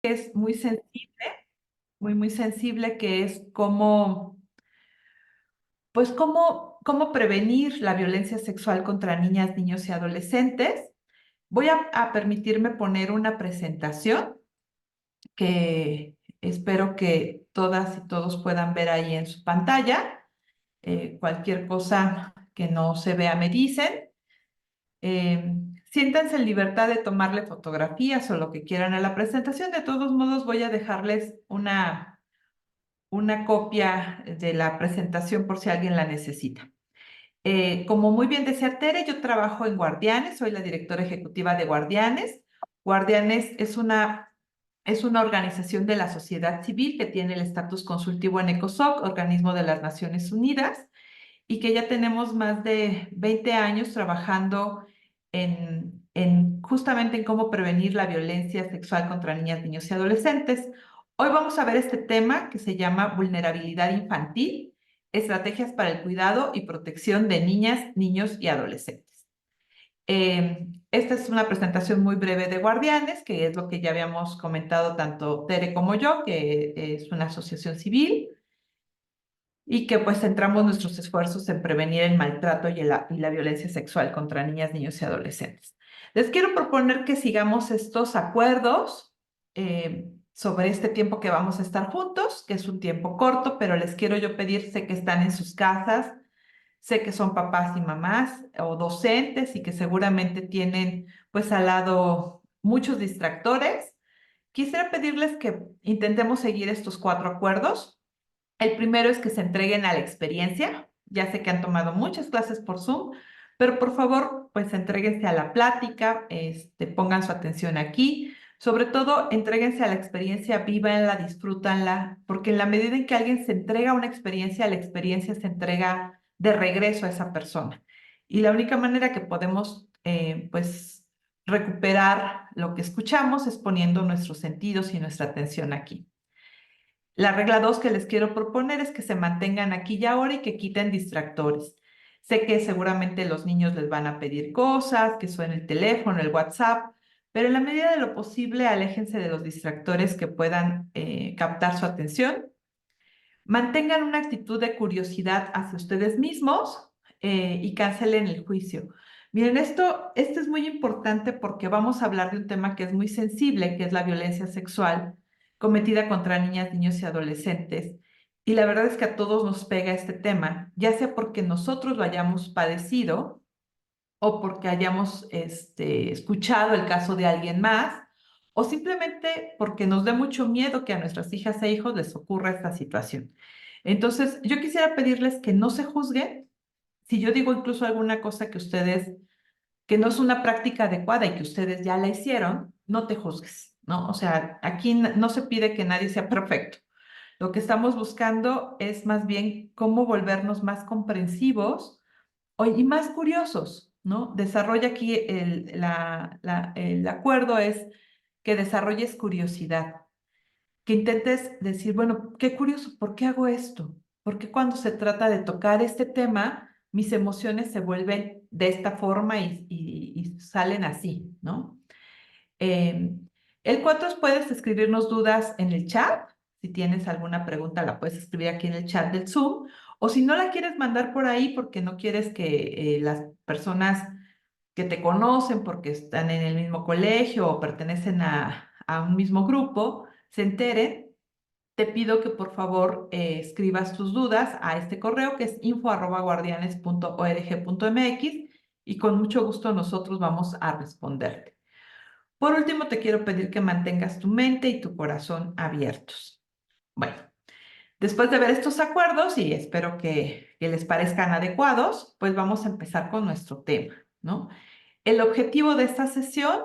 es muy sensible, muy sensible, que es cómo, pues cómo prevenir la violencia sexual contra niñas, niños y adolescentes. Voy a permitirme poner una presentación que espero que todas y todos puedan ver ahí en su pantalla. Cualquier cosa que no se vea me dicen. Eh, Siéntanse en libertad de tomarle fotografías o lo que quieran a la presentación. De todos modos, voy a dejarles una copia de la presentación por si alguien la necesita. Como muy bien decía Tere, yo trabajo en Guardianes, soy la directora ejecutiva de Guardianes. Guardianes es una organización de la sociedad civil que tiene el estatus consultivo en ECOSOC, organismo de las Naciones Unidas, y que ya tenemos más de 20 años trabajando justamente en cómo prevenir la violencia sexual contra niñas, niños y adolescentes. Hoy vamos a ver este tema que se llama vulnerabilidad infantil, estrategias para el cuidado y protección de niñas, niños y adolescentes. Esta es una presentación muy breve de Guardianes, que es lo que ya habíamos comentado tanto Tere como yo, que es una asociación civil y que pues centramos nuestros esfuerzos en prevenir el maltrato y la violencia sexual contra niñas, niños y adolescentes. Les quiero proponer que sigamos estos acuerdos sobre este tiempo que vamos a estar juntos, que es un tiempo corto, pero les quiero yo pedir, sé que están en sus casas, sé que son papás y mamás o docentes y que seguramente tienen pues al lado muchos distractores. Quisiera pedirles que intentemos seguir estos 4 acuerdos. El primero es que se entreguen a la experiencia. Ya sé que han tomado muchas clases por Zoom, pero por favor, pues entréguense a la plática, pongan su atención aquí. Sobre todo, entréguense a la experiencia, vívanla, disfrútanla, porque en la medida en que alguien se entrega a una experiencia, la experiencia se entrega de regreso a esa persona. Y la única manera que podemos, pues, recuperar lo que escuchamos es poniendo nuestros sentidos y nuestra atención aquí. La regla 2 que les quiero proponer es que se mantengan aquí y ahora y que quiten distractores. Sé que seguramente los niños les van a pedir cosas, que suene el teléfono, el WhatsApp, pero en la medida de lo posible, aléjense de los distractores que puedan captar su atención. Mantengan una actitud de curiosidad hacia ustedes mismos y cancelen el juicio. Miren, esto es muy importante porque vamos a hablar de un tema que es muy sensible, que es la violencia sexual cometida contra niñas, niños y adolescentes. Y la verdad es que a todos nos pega este tema, ya sea porque nosotros lo hayamos padecido o porque hayamos escuchado el caso de alguien más, o simplemente porque nos dé mucho miedo que a nuestras hijas e hijos les ocurra esta situación. Entonces, yo quisiera pedirles que no se juzguen. Si yo digo incluso alguna cosa que no es una práctica adecuada y que ustedes ya la hicieron, no te juzgues, ¿no? O sea, aquí no se pide que nadie sea perfecto. Lo que estamos buscando es más bien cómo volvernos más comprensivos y más curiosos, ¿no? Desarrolla aquí el acuerdo es que desarrolles curiosidad, que intentes decir, bueno, qué curioso, ¿por qué hago esto? ¿Por qué cuando se trata de tocar este tema, mis emociones se vuelven de esta forma y salen así, ¿no? Eh, el 4 es puedes escribirnos dudas en el chat. Si tienes alguna pregunta, la puedes escribir aquí en el chat del Zoom. O si no la quieres mandar por ahí porque no quieres que las personas que te conocen porque están en el mismo colegio o pertenecen a un mismo grupo se enteren, te pido que por favor escribas tus dudas a este correo que es info@guardianes.org.mx y con mucho gusto nosotros vamos a responderte. Por último, te quiero pedir que mantengas tu mente y tu corazón abiertos. Bueno, después de ver estos acuerdos, y espero que les parezcan adecuados, pues vamos a empezar con nuestro tema, ¿no? El objetivo de esta sesión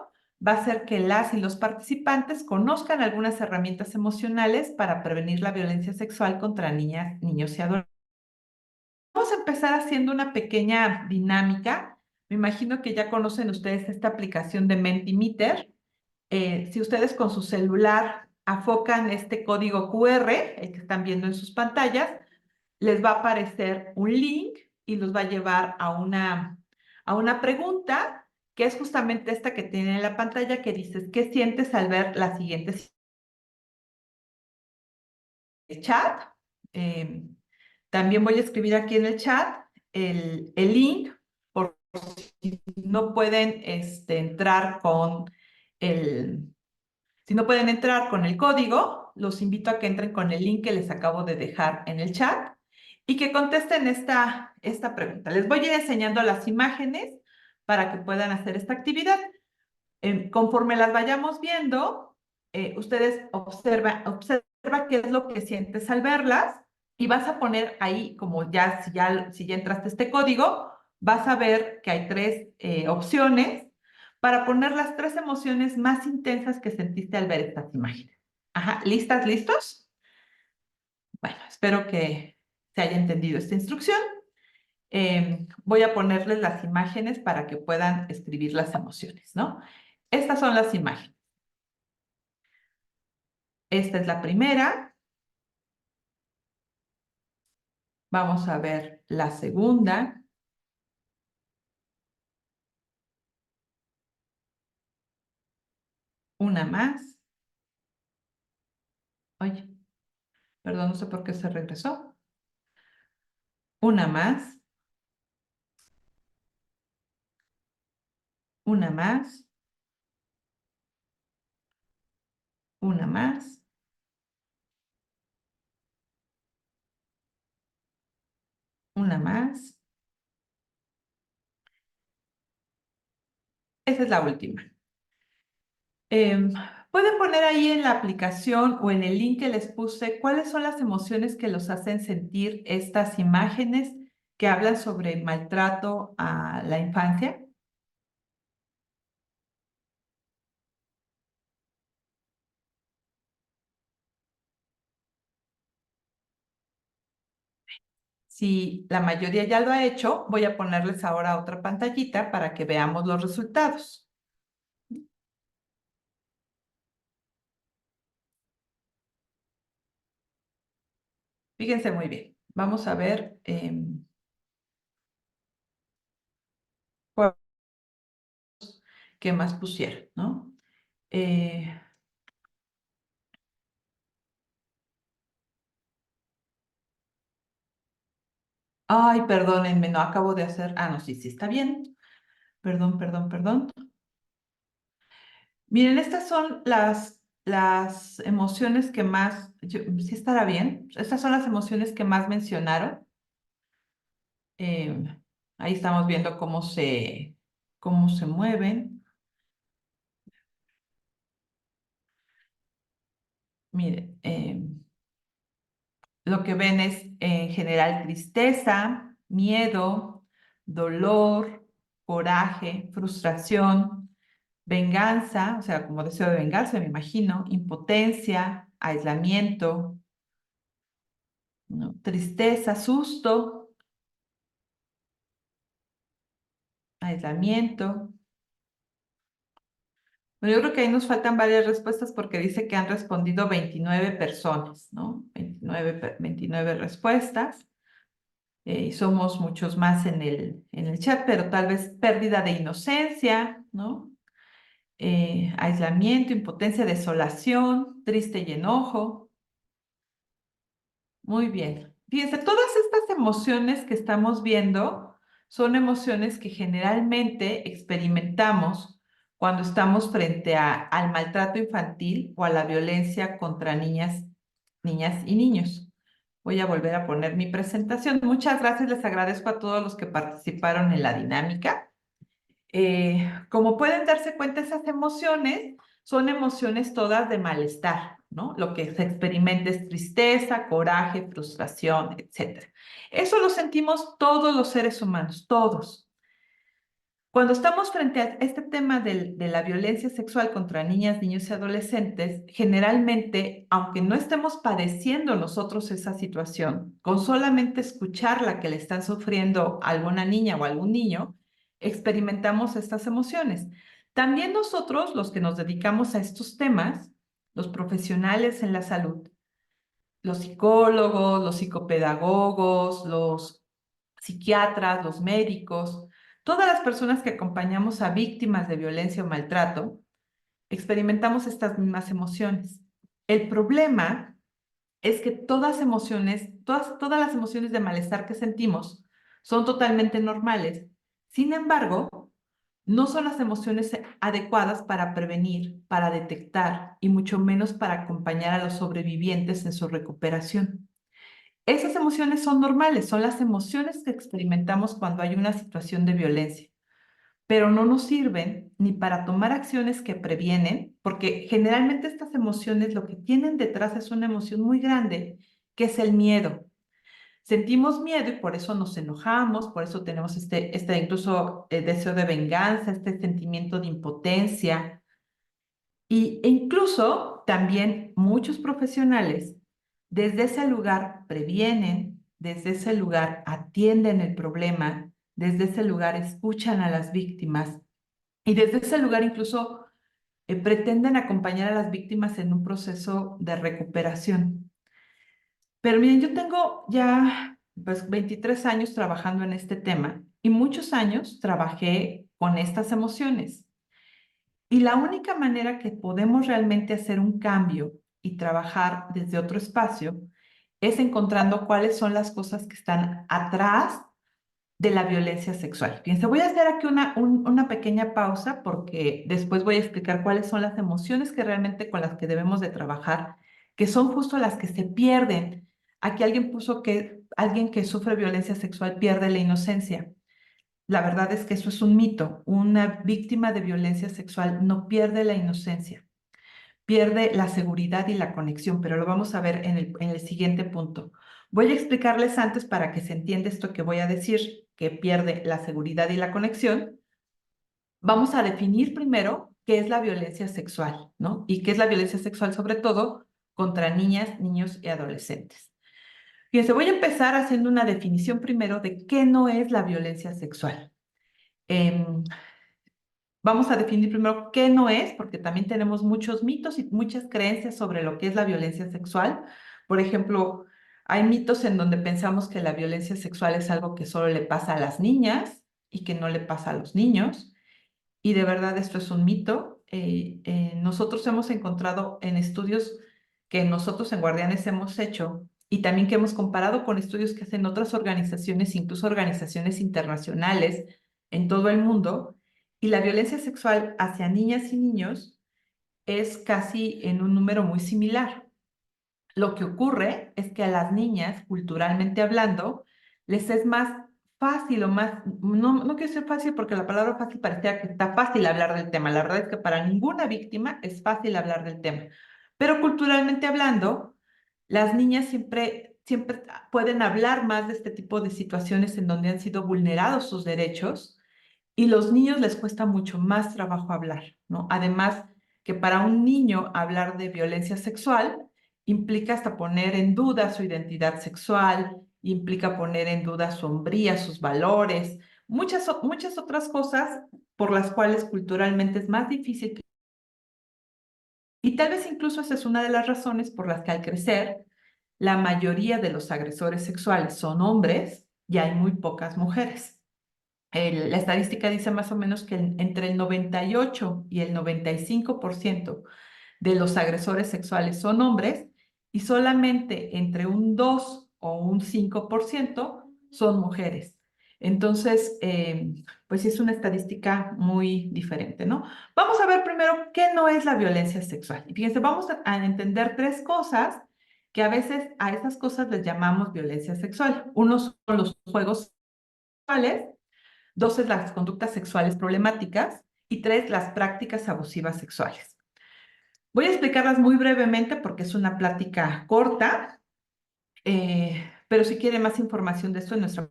va a ser que las y los participantes conozcan algunas herramientas emocionales para prevenir la violencia sexual contra niñas, niños y adolescentes. Vamos a empezar haciendo una pequeña dinámica. Me imagino que ya conocen ustedes esta aplicación de Mentimeter. Si ustedes con su celular afocan este código QR, el que están viendo en sus pantallas, les va a aparecer un link y los va a llevar a una pregunta que es justamente esta que tiene en la pantalla que dice, ¿qué sientes al ver la siguiente situación? chat. Eh, También voy a escribir aquí en el chat el link por si no pueden entrar con el, si no pueden entrar con el código, los invito a que entren con el link que les acabo de dejar en el chat y que contesten esta pregunta. Les voy a ir enseñando las imágenes para que puedan hacer esta actividad. Conforme las vayamos viendo, ustedes observa qué es lo que sientes al verlas y vas a poner ahí, como si ya entraste este código, vas a ver que hay tres opciones para poner las tres emociones más intensas que sentiste al ver estas imágenes. Ajá, ¿listas, listos? Bueno, espero que se haya entendido esta instrucción. Voy a ponerles las imágenes para que puedan escribir las emociones, ¿no? Estas son las imágenes. Esta es la primera. Vamos a ver la segunda. Una más. Oye, perdón, no sé por qué se regresó. Una más. Una más. Una más. Una más. Esa es la última. Pueden poner ahí en la aplicación o en el link que les puse cuáles son las emociones que los hacen sentir estas imágenes que hablan sobre maltrato a la infancia. Si la mayoría ya lo ha hecho, voy a ponerles ahora otra pantallita para que veamos los resultados. Fíjense muy bien. Vamos a ver qué más pusieron, ¿no? Eh, Ay, perdónenme, no acabo de hacer. Ah, no, sí, sí, está bien. Perdón, perdón, perdón. Miren, estas son las emociones que más, sí estará bien. Estas son las emociones que más mencionaron. Eh, Ahí estamos viendo cómo se mueven. Miren, lo que ven es en general tristeza, miedo, dolor, coraje, frustración, venganza, o sea, como deseo de vengarse, me imagino, impotencia, aislamiento, ¿no? Tristeza, susto, aislamiento. Pero yo creo que ahí nos faltan varias respuestas porque dice que han respondido 29 personas, ¿no? 29 respuestas. Somos muchos más en el chat, pero tal vez pérdida de inocencia, ¿no? Aislamiento, impotencia, desolación, triste y enojo. Muy bien. Fíjense, todas estas emociones que estamos viendo son emociones que generalmente experimentamos cuando estamos frente al maltrato infantil o a la violencia contra niñas y niños. Voy a volver a poner mi presentación. Muchas gracias, les agradezco a todos los que participaron en la dinámica. Como pueden darse cuenta, esas emociones son emociones todas de malestar, ¿no? Lo que se experimenta es tristeza, coraje, frustración, etcétera. Eso lo sentimos todos los seres humanos, todos. Cuando estamos frente a este tema de la violencia sexual contra niñas, niños y adolescentes, generalmente, aunque no estemos padeciendo nosotros esa situación, con solamente escuchar la que le están sufriendo a alguna niña o algún niño, experimentamos estas emociones. También nosotros, los que nos dedicamos a estos temas, los profesionales en la salud, los psicólogos, los psicopedagogos, los psiquiatras, los médicos, todas las personas que acompañamos a víctimas de violencia o maltrato, experimentamos estas mismas emociones. El problema es que todas las emociones de malestar que sentimos son totalmente normales. Sin embargo, no son las emociones adecuadas para prevenir, para detectar y mucho menos para acompañar a los sobrevivientes en su recuperación. Esas emociones son normales, son las emociones que experimentamos cuando hay una situación de violencia, pero no nos sirven ni para tomar acciones que previenen, porque generalmente estas emociones lo que tienen detrás es una emoción muy grande, que es el miedo. Sentimos miedo y por eso nos enojamos, por eso tenemos este incluso deseo de venganza, este sentimiento de impotencia. E incluso también muchos profesionales desde ese lugar previenen, desde ese lugar atienden el problema, desde ese lugar escuchan a las víctimas y desde ese lugar incluso pretenden acompañar a las víctimas en un proceso de recuperación. Pero miren, yo tengo ya pues 23 años trabajando en este tema y muchos años trabajé con estas emociones. Y la única manera que podemos realmente hacer un cambio y trabajar desde otro espacio es encontrando cuáles son las cosas que están atrás de la violencia sexual. Fíjense, voy a hacer aquí una pequeña pausa porque después voy a explicar cuáles son las emociones que realmente con las que debemos de trabajar, que son justo las que se pierden. Aquí alguien puso que alguien que sufre violencia sexual pierde la inocencia. La verdad es que eso es un mito. Una víctima de violencia sexual no pierde la inocencia, pierde la seguridad y la conexión, pero lo vamos a ver en el siguiente punto. Voy a explicarles antes para que se entienda esto que voy a decir, que pierde la seguridad y la conexión. Vamos a definir primero qué es la violencia sexual, ¿no? Y qué es la violencia sexual sobre todo contra niñas, niños y adolescentes. Fíjense, voy a empezar haciendo una definición primero de qué no es la violencia sexual. Em, Vamos a definir primero qué no es, porque también tenemos muchos mitos y muchas creencias sobre lo que es la violencia sexual. Por ejemplo, hay mitos en donde pensamos que la violencia sexual es algo que solo le pasa a las niñas y que no le pasa a los niños. Y de verdad esto es un mito. Nosotros hemos encontrado en estudios que nosotros en Guardianes hemos hecho y también que hemos comparado con estudios que hacen otras organizaciones, incluso organizaciones internacionales en todo el mundo, y la violencia sexual hacia niñas y niños es casi en un número muy similar. Lo que ocurre es que a las niñas, culturalmente hablando, les es más fácil o más, no quiero decir fácil porque la palabra fácil parecía que está fácil hablar del tema. La verdad es que para ninguna víctima es fácil hablar del tema. Pero culturalmente hablando, las niñas siempre pueden hablar más de este tipo de situaciones en donde han sido vulnerados sus derechos y los niños les cuesta mucho más trabajo hablar, ¿no? Además, que para un niño hablar de violencia sexual implica hasta poner en duda su identidad sexual, implica poner en duda su hombría, sus valores, muchas otras cosas por las cuales culturalmente es más difícil. Y tal vez incluso esa es una de las razones por las que al crecer, la mayoría de los agresores sexuales son hombres y hay muy pocas mujeres. La estadística dice más o menos que entre el 98 y el 95% de los agresores sexuales son hombres y solamente entre un 2 o un 5% son mujeres. Entonces, pues sí es una estadística muy diferente, ¿no? Vamos a ver primero qué no es la violencia sexual. Y fíjense, vamos a entender tres cosas que a veces a esas cosas les llamamos violencia sexual. Uno son los juegos sexuales. Dos es las conductas sexuales problemáticas y tres, las prácticas abusivas sexuales. Voy a explicarlas muy brevemente porque es una plática corta, pero si quiere más información de esto en nuestra...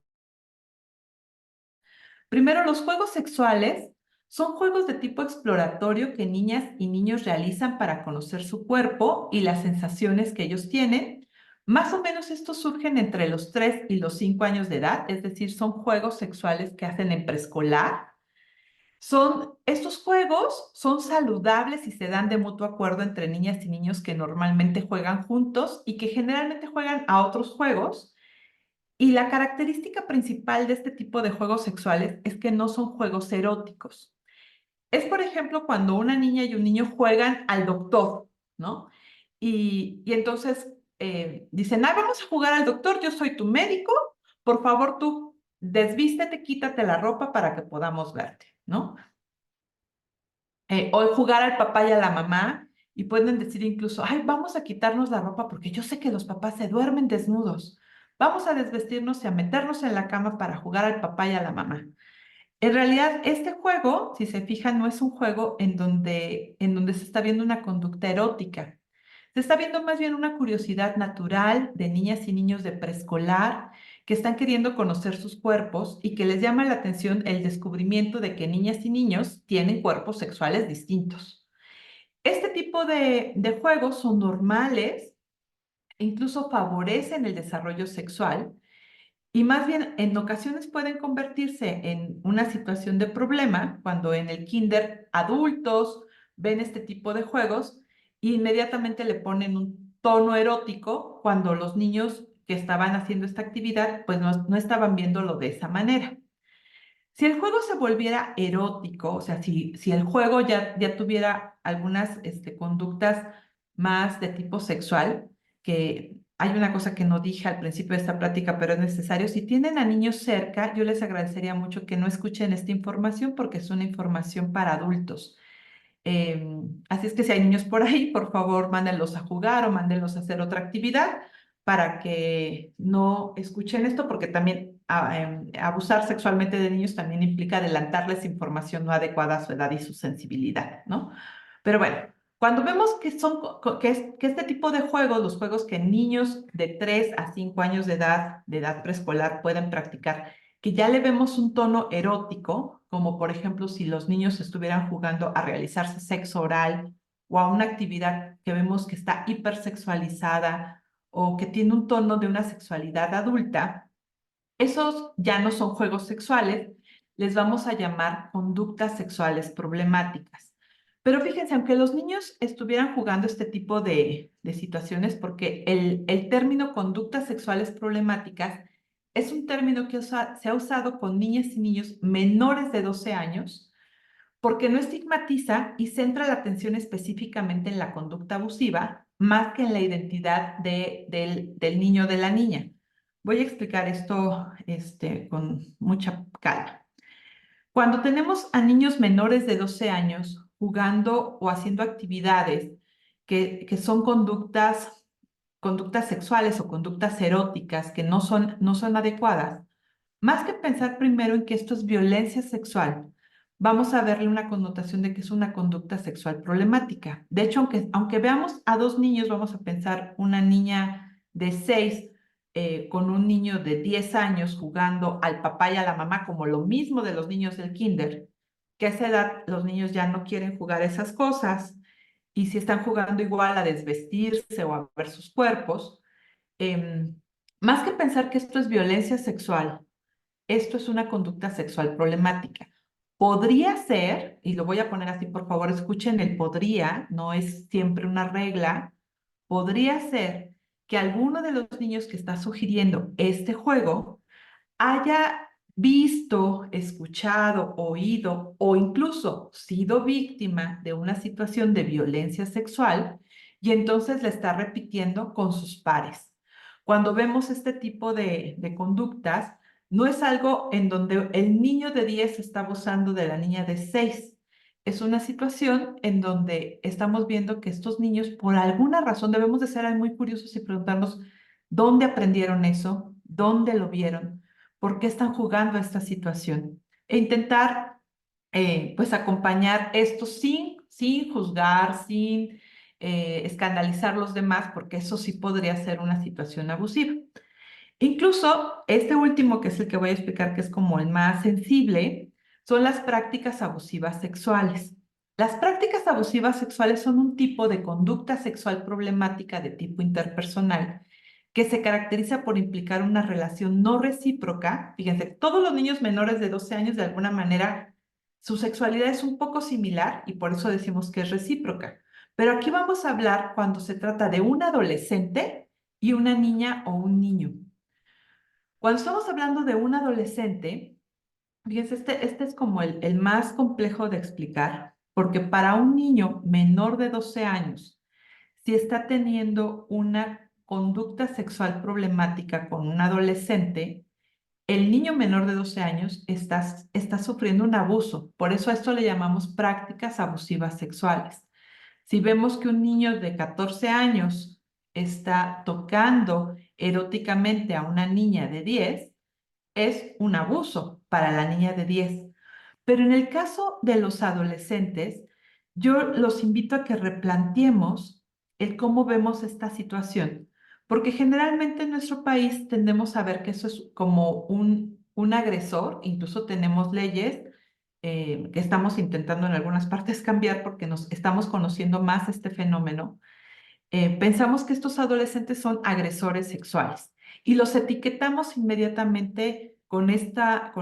Primero, los juegos sexuales son juegos de tipo exploratorio que niñas y niños realizan para conocer su cuerpo y las sensaciones que ellos tienen. Más o menos estos surgen entre los 3 y los 5 años de edad, es decir, son juegos sexuales que hacen en preescolar. Estos juegos son saludables y se dan de mutuo acuerdo entre niñas y niños que normalmente juegan juntos y que generalmente juegan a otros juegos. Y la característica principal de este tipo de juegos sexuales es que no son juegos eróticos. Es, por ejemplo, cuando una niña y un niño juegan al doctor, ¿no? Y entonces dicen, ah, vamos a jugar al doctor, yo soy tu médico, por favor tú desvístete, quítate la ropa para que podamos verte, ¿no? O jugar al papá y a la mamá y pueden decir incluso, ay, vamos a quitarnos la ropa porque yo sé que los papás se duermen desnudos. Vamos a desvestirnos y a meternos en la cama para jugar al papá y a la mamá. En realidad, este juego, si se fijan, no es un juego en donde se está viendo una conducta erótica. Se está viendo más bien una curiosidad natural de niñas y niños de preescolar que están queriendo conocer sus cuerpos y que les llama la atención el descubrimiento de que niñas y niños tienen cuerpos sexuales distintos. Este tipo de juegos son normales, e incluso favorecen el desarrollo sexual y más bien en ocasiones pueden convertirse en una situación de problema cuando en el kinder adultos ven este tipo de juegos e inmediatamente le ponen un tono erótico cuando los niños que estaban haciendo esta actividad pues no estaban viéndolo de esa manera. Si el juego se volviera erótico, o sea, si el juego ya tuviera algunas conductas más de tipo sexual, que hay una cosa que no dije al principio de esta plática, pero es necesario, si tienen a niños cerca, yo les agradecería mucho que no escuchen esta información porque es una información para adultos. Así es que si hay niños por ahí, por favor, mándenlos a jugar o mándenlos a hacer otra actividad para que no escuchen esto, porque también abusar sexualmente de niños también implica adelantarles información no adecuada a su edad y su sensibilidad, ¿no? Pero bueno, cuando vemos que este tipo de juegos, los juegos que niños de 3 a 5 años de edad preescolar pueden practicar, que ya le vemos un tono erótico, como por ejemplo si los niños estuvieran jugando a realizarse sexo oral o a una actividad que vemos que está hipersexualizada o que tiene un tono de una sexualidad adulta, esos ya no son juegos sexuales, les vamos a llamar conductas sexuales problemáticas. Pero fíjense, aunque los niños estuvieran jugando este tipo de situaciones, porque el término conductas sexuales problemáticas es un término que se ha usado con niñas y niños menores de 12 años, porque no estigmatiza y centra la atención específicamente en la conducta abusiva más que en la identidad del niño o de la niña. Voy a explicar esto con mucha calma. Cuando tenemos a niños menores de 12 años jugando o haciendo actividades que son conductas sexuales o conductas eróticas que no son adecuadas, más que pensar primero en que esto es violencia sexual, vamos a verle una connotación de que es una conducta sexual problemática. De hecho, aunque veamos a dos niños, vamos a pensar una niña de 6 con un niño de 10 años jugando al papá y a la mamá, como lo mismo de los niños del kinder, que a esa edad los niños ya no quieren jugar esas cosas y si están jugando igual a desvestirse o a ver sus cuerpos, más que pensar que esto es violencia sexual, esto es una conducta sexual problemática. Podría ser, y lo voy a poner así, por favor, escuchen el podría, no es siempre una regla, podría ser que alguno de los niños que está sugiriendo este juego haya visto, escuchado, oído o incluso sido víctima de una situación de violencia sexual y entonces la está repitiendo con sus pares. Cuando vemos este tipo de conductas, no es algo en donde el niño de 10 está abusando de la niña de 6. Es una situación en donde estamos viendo que estos niños, por alguna razón, debemos de ser muy curiosos y preguntarnos dónde aprendieron eso, dónde lo vieron, por qué están jugando a esta situación. E intentar, pues, acompañar esto sin juzgar, sin escandalizar a los demás, porque eso sí podría ser una situación abusiva. Incluso este último, que es el que voy a explicar, que es como el más sensible, son las prácticas abusivas sexuales. Las prácticas abusivas sexuales son un tipo de conducta sexual problemática de tipo interpersonal que se caracteriza por implicar una relación no recíproca. Fíjense, todos los niños menores de 12 años de alguna manera su sexualidad es un poco similar y por eso decimos que es recíproca. Pero aquí vamos a hablar cuando se trata de un adolescente y una niña o un niño. Cuando estamos hablando de un adolescente, fíjense, este es como el más complejo de explicar, porque para un niño menor de 12 años, si está teniendo una conducta sexual problemática con un adolescente, el niño menor de 12 años está sufriendo un abuso. Por eso a esto le llamamos prácticas abusivas sexuales. Si vemos que un niño de 14 años está tocando eróticamente a una niña de 10, es un abuso para la niña de 10. Pero en el caso de los adolescentes, yo los invito a que replanteemos el cómo vemos esta situación, porque generalmente en nuestro país tendemos a ver que eso es como un agresor, incluso tenemos leyes que estamos intentando en algunas partes cambiar porque nos estamos conociendo más este fenómeno. Pensamos que estos adolescentes son agresores sexuales y los etiquetamos inmediatamente con esta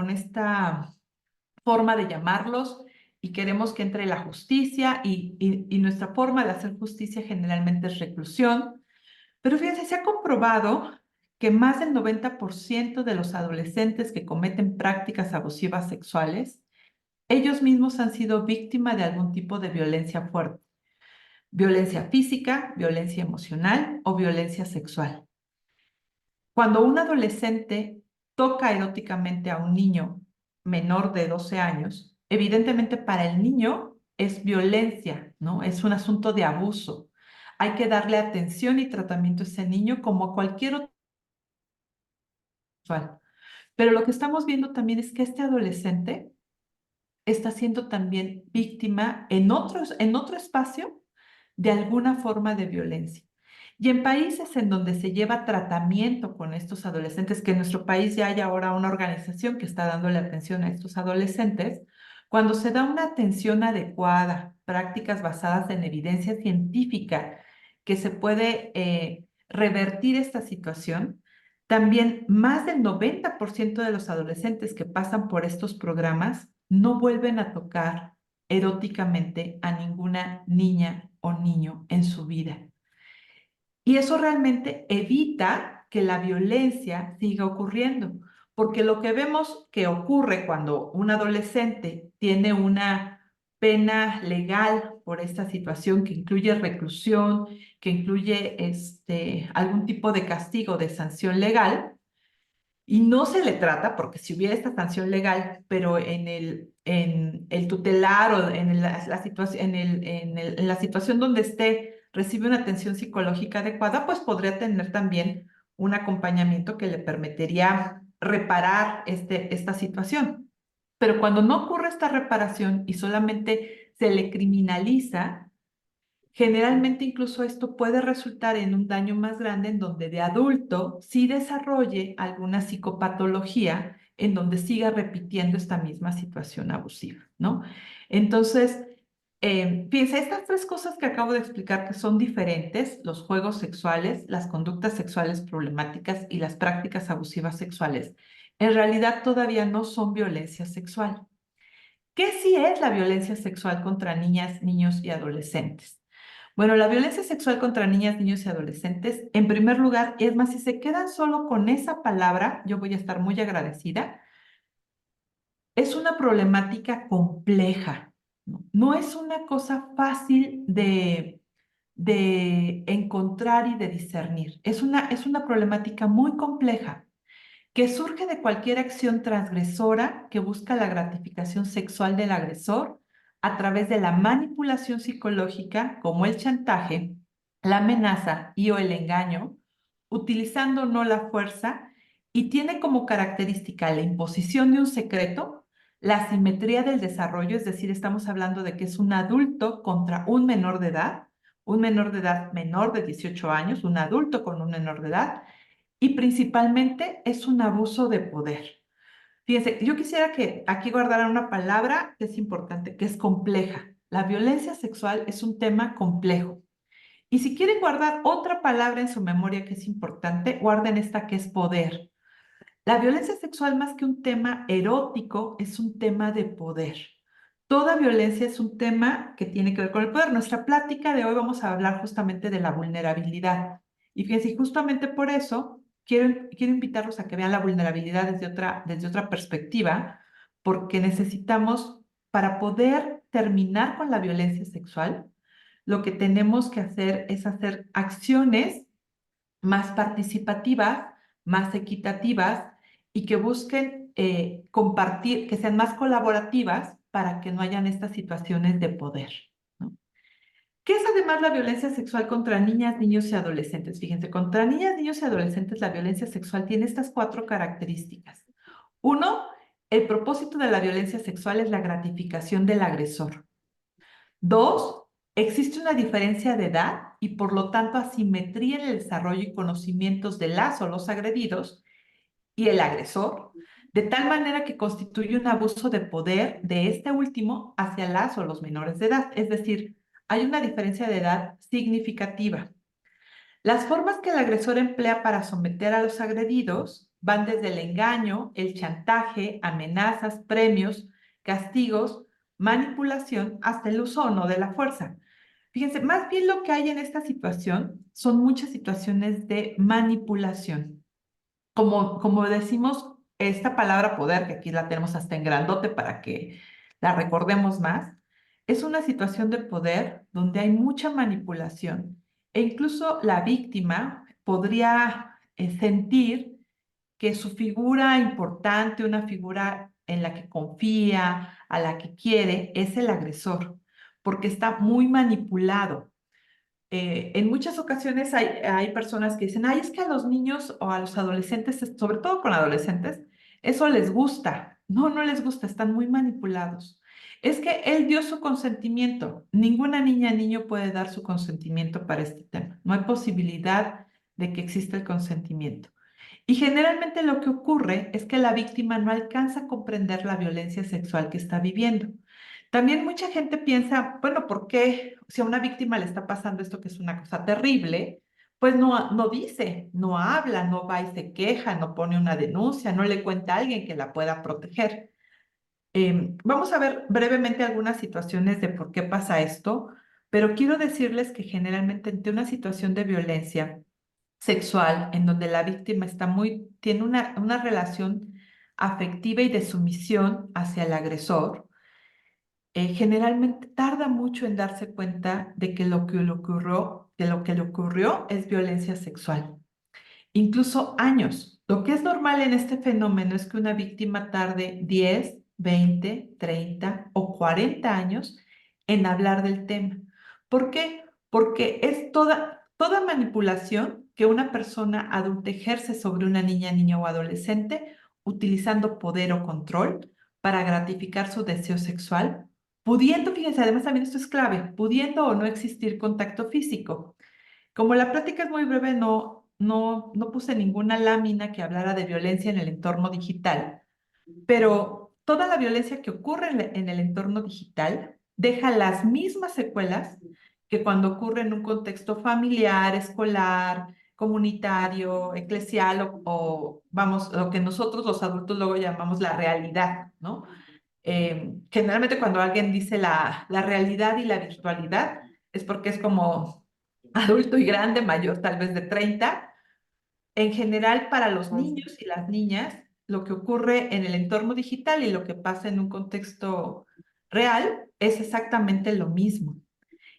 forma de llamarlos y queremos que entre la justicia y nuestra forma de hacer justicia generalmente es reclusión. Pero fíjense, se ha comprobado que más del 90% de los adolescentes que cometen prácticas abusivas sexuales, ellos mismos han sido víctimas de algún tipo de violencia fuerte, violencia física, violencia emocional o violencia sexual. Cuando un adolescente toca eróticamente a un niño menor de 12 años, evidentemente para el niño es violencia, ¿no? Es un asunto de abuso. Hay que darle atención y tratamiento a ese niño como a cualquier otro sexual. Pero lo que estamos viendo también es que este adolescente está siendo también víctima en otro espacio de alguna forma de violencia. Y en países en donde se lleva tratamiento con estos adolescentes, que en nuestro país ya hay ahora una organización que está dándole atención a estos adolescentes, cuando se da una atención adecuada, prácticas basadas en evidencia científica, que se puede revertir esta situación, también más del 90% de los adolescentes que pasan por estos programas no vuelven a tocar eróticamente a ninguna niña o niño en su vida. Y eso realmente evita que la violencia siga ocurriendo, porque lo que vemos que ocurre cuando un adolescente tiene una pena legal por esta situación que incluye reclusión, que incluye algún tipo de castigo, de sanción legal, y no se le trata, porque si hubiera esta sanción legal, pero en el tutelar o en la situación donde esté, recibe una atención psicológica adecuada, pues podría tener también un acompañamiento que le permitiría reparar esta situación. Pero cuando no ocurre esta reparación y solamente se le criminaliza, generalmente incluso esto puede resultar en un daño más grande en donde de adulto sí desarrolle alguna psicopatología en donde siga repitiendo esta misma situación abusiva, ¿no? Entonces, fíjense, estas tres cosas que acabo de explicar que son diferentes, los juegos sexuales, las conductas sexuales problemáticas y las prácticas abusivas sexuales, en realidad todavía no son violencia sexual. ¿Qué sí es la violencia sexual contra niñas, niños y adolescentes? Bueno, la violencia sexual contra niñas, niños y adolescentes, en primer lugar, es más, si se quedan solo con esa palabra, yo voy a estar muy agradecida. Es una problemática compleja, ¿no? No es una cosa fácil de encontrar y de discernir. Es una problemática muy compleja que surge de cualquier acción transgresora que busca la gratificación sexual del agresor a través de la manipulación psicológica, como el chantaje, la amenaza y o el engaño, utilizando no la fuerza, y tiene como característica la imposición de un secreto, la simetría del desarrollo, es decir, estamos hablando de que es un adulto contra un menor de edad menor de 18 años, un adulto con un menor de edad, y principalmente es un abuso de poder. Fíjense, yo quisiera que aquí guardaran una palabra que es importante, que es compleja. La violencia sexual es un tema complejo. Y si quieren guardar otra palabra en su memoria que es importante, guarden esta que es poder. La violencia sexual, más que un tema erótico, es un tema de poder. Toda violencia es un tema que tiene que ver con el poder. Nuestra plática de hoy vamos a hablar justamente de la vulnerabilidad. Y fíjense, justamente por eso quiero invitarlos a que vean la vulnerabilidad desde otra perspectiva, porque necesitamos, para poder terminar con la violencia sexual, lo que tenemos que hacer es hacer acciones más participativas, más equitativas y que busquen compartir, que sean más colaborativas para que no hayan estas situaciones de poder, ¿no? ¿Qué es además la violencia sexual contra niñas, niños y adolescentes? Fíjense, contra niñas, niños y adolescentes la violencia sexual tiene estas 4 características. Uno, el propósito de la violencia sexual es la gratificación del agresor. Dos, existe una diferencia de edad y por lo tanto asimetría en el desarrollo y conocimientos de las o los agredidos y el agresor, de tal manera que constituye un abuso de poder de este último hacia las o los menores de edad. Es decir, hay una diferencia de edad significativa. Las formas que el agresor emplea para someter a los agredidos van desde el engaño, el chantaje, amenazas, premios, castigos, manipulación, hasta el uso o no de la fuerza. Fíjense, más bien lo que hay en esta situación son muchas situaciones de manipulación. Como decimos, esta palabra poder, que aquí la tenemos hasta en grandote para que la recordemos más, es una situación de poder donde hay mucha manipulación e incluso la víctima podría sentir que su figura importante, una figura en la que confía, a la que quiere, es el agresor, porque está muy manipulado. En muchas ocasiones hay personas que dicen, ay, es que a los niños o a los adolescentes, sobre todo con adolescentes, eso les gusta. No, no les gusta, están muy manipulados. Es que él dio su consentimiento. Ninguna niña, niño puede dar su consentimiento para este tema. No hay posibilidad de que exista el consentimiento. Y generalmente lo que ocurre es que la víctima no alcanza a comprender la violencia sexual que está viviendo. También mucha gente piensa, bueno, ¿por qué si a una víctima le está pasando esto que es una cosa terrible? Pues no dice, no habla, no va y se queja, no pone una denuncia, no le cuenta a alguien que la pueda proteger. Vamos a ver brevemente algunas situaciones de por qué pasa esto, pero quiero decirles que generalmente ante una situación de violencia sexual en donde la víctima tiene una relación afectiva y de sumisión hacia el agresor, generalmente tarda mucho en darse cuenta de que lo que le ocurrió es violencia sexual, incluso años. Lo que es normal en este fenómeno es que una víctima tarde 10, 20, 30 o 40 años en hablar del tema. ¿Por qué? Porque es toda manipulación que una persona adulta ejerce sobre una niña, niño o adolescente utilizando poder o control para gratificar su deseo sexual, pudiendo, fíjense, además también esto es clave, pudiendo o no existir contacto físico. Como la plática es muy breve, no puse ninguna lámina que hablara de violencia en el entorno digital, pero toda la violencia que ocurre en el entorno digital deja las mismas secuelas que cuando ocurre en un contexto familiar, escolar, comunitario, eclesial vamos, lo que nosotros los adultos luego llamamos la realidad, ¿no? Generalmente cuando alguien dice la realidad y la virtualidad es porque es como adulto y grande, mayor tal vez de 30. En general, para los niños y las niñas, lo que ocurre en el entorno digital y lo que pasa en un contexto real es exactamente lo mismo.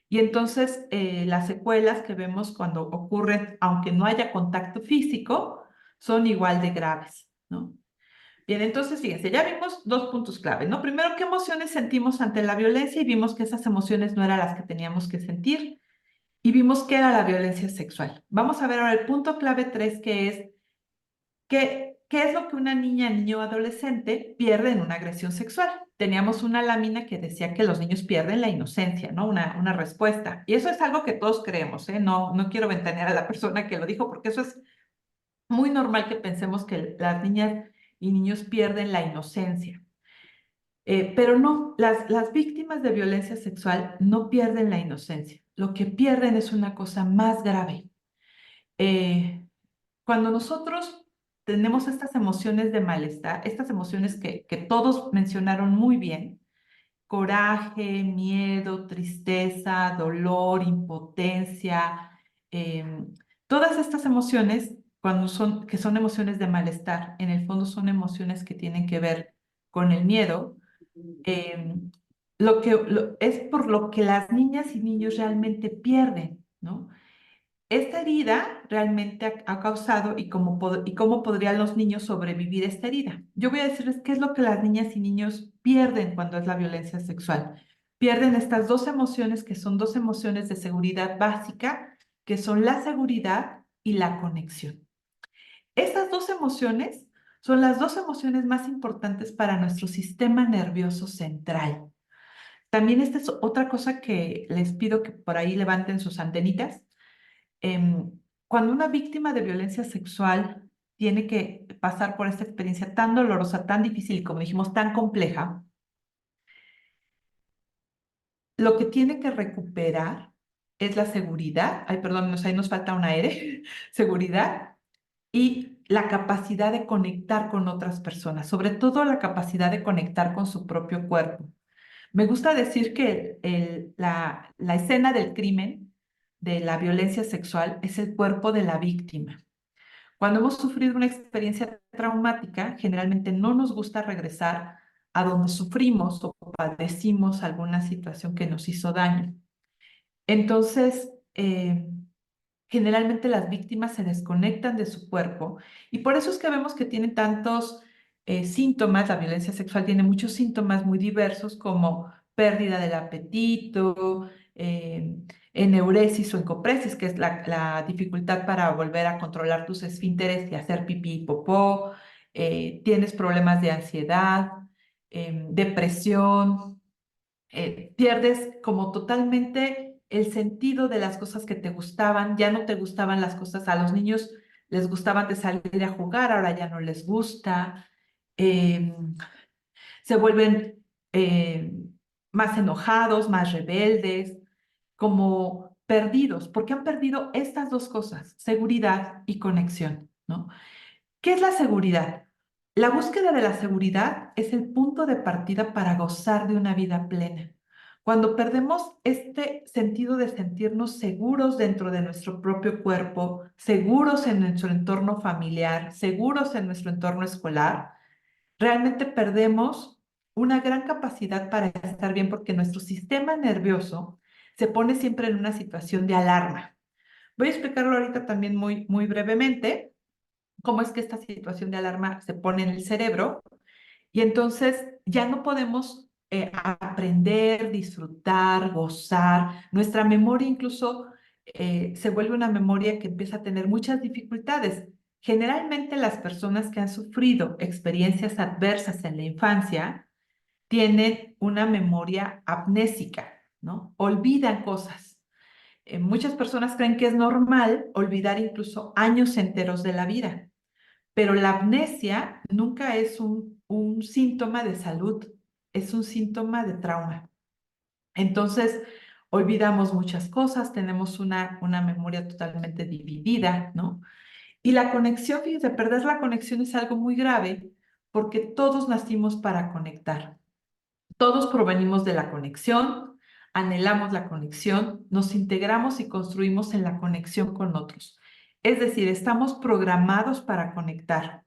Y entonces, las secuelas que vemos cuando ocurren, aunque no haya contacto físico, son igual de graves, ¿no? Bien, entonces fíjense, ya vimos 2 puntos clave, ¿no? Primero, ¿qué emociones sentimos ante la violencia? Y vimos que esas emociones no eran las que teníamos que sentir. Y vimos qué era la violencia sexual. Vamos a ver ahora el punto clave 3, que es qué es lo que una niña, niño o adolescente pierde en una agresión sexual. Teníamos una lámina que decía que los niños pierden la inocencia, ¿no? Una respuesta. Y eso es algo que todos creemos, ¿eh? No quiero ventanear a la persona que lo dijo, porque eso es muy normal que pensemos que las niñas y niños pierden la inocencia. Pero no, las víctimas de violencia sexual no pierden la inocencia. Lo que pierden es una cosa más grave. Eh, Cuando nosotros tenemos estas emociones de malestar, estas emociones que todos mencionaron muy bien, coraje, miedo, tristeza, dolor, impotencia, todas estas emociones, que son emociones de malestar, en el fondo son emociones que tienen que ver con el miedo. em, es por lo que las niñas y niños realmente pierden, ¿no? Esta herida realmente ha causado y cómo podrían los niños sobrevivir a esta herida. Yo voy a decirles qué es lo que las niñas y niños pierden cuando es la violencia sexual. Pierden estas dos emociones que son dos emociones de seguridad básica, que son la seguridad y la conexión. Estas dos emociones son las dos emociones más importantes para nuestro sistema nervioso central. También esta es otra cosa que les pido que por ahí levanten sus antenitas. Em, Cuando una víctima de violencia sexual tiene que pasar por esta experiencia tan dolorosa, tan difícil y como dijimos, tan compleja, lo que tiene que recuperar es la seguridad, ay, perdón, ahí nos falta una R, seguridad y la capacidad de conectar con otras personas, sobre todo la capacidad de conectar con su propio cuerpo. Me gusta decir que la escena del crimen, de la violencia sexual, es el cuerpo de la víctima. Cuando hemos sufrido una experiencia traumática, generalmente no nos gusta regresar a donde sufrimos o padecimos alguna situación que nos hizo daño. Entonces, generalmente las víctimas se desconectan de su cuerpo y por eso es que vemos que tienen tantos síntomas, la violencia sexual tiene muchos síntomas muy diversos como pérdida del apetito, eneuresis o encopresis, que es la dificultad para volver a controlar tus esfínteres y hacer pipí y popó, tienes problemas de ansiedad, depresión, pierdes como totalmente el sentido de las cosas que te gustaban, ya no te gustaban las cosas, a los niños les gustaban de salir a jugar, ahora ya no les gusta, eh, se vuelven más enojados, más rebeldes, como perdidos, porque han perdido estas dos cosas, seguridad y conexión, ¿no? ¿Qué es la seguridad? La búsqueda de la seguridad es el punto de partida para gozar de una vida plena. Cuando perdemos este sentido de sentirnos seguros dentro de nuestro propio cuerpo, seguros en nuestro entorno familiar, seguros en nuestro entorno escolar, realmente perdemos una gran capacidad para estar bien porque nuestro sistema nervioso se pone siempre en una situación de alarma. Voy a explicarlo ahorita también muy brevemente cómo es que esta situación de alarma se pone en el cerebro y entonces ya no podemos aprender, disfrutar, gozar. Nuestra memoria incluso se vuelve una memoria que empieza a tener muchas dificultades. Generalmente las personas que han sufrido experiencias adversas en la infancia tienen una memoria amnésica, ¿no? Olvidan cosas. Muchas personas creen que es normal olvidar incluso años enteros de la vida. Pero la amnesia nunca es un síntoma de salud, es un síntoma de trauma. Entonces, olvidamos muchas cosas, tenemos una memoria totalmente dividida, ¿no? Y la conexión, fíjense, perder la conexión es algo muy grave porque todos nacimos para conectar. Todos provenimos de la conexión, anhelamos la conexión, nos integramos y construimos en la conexión con otros. Es decir, estamos programados para conectar.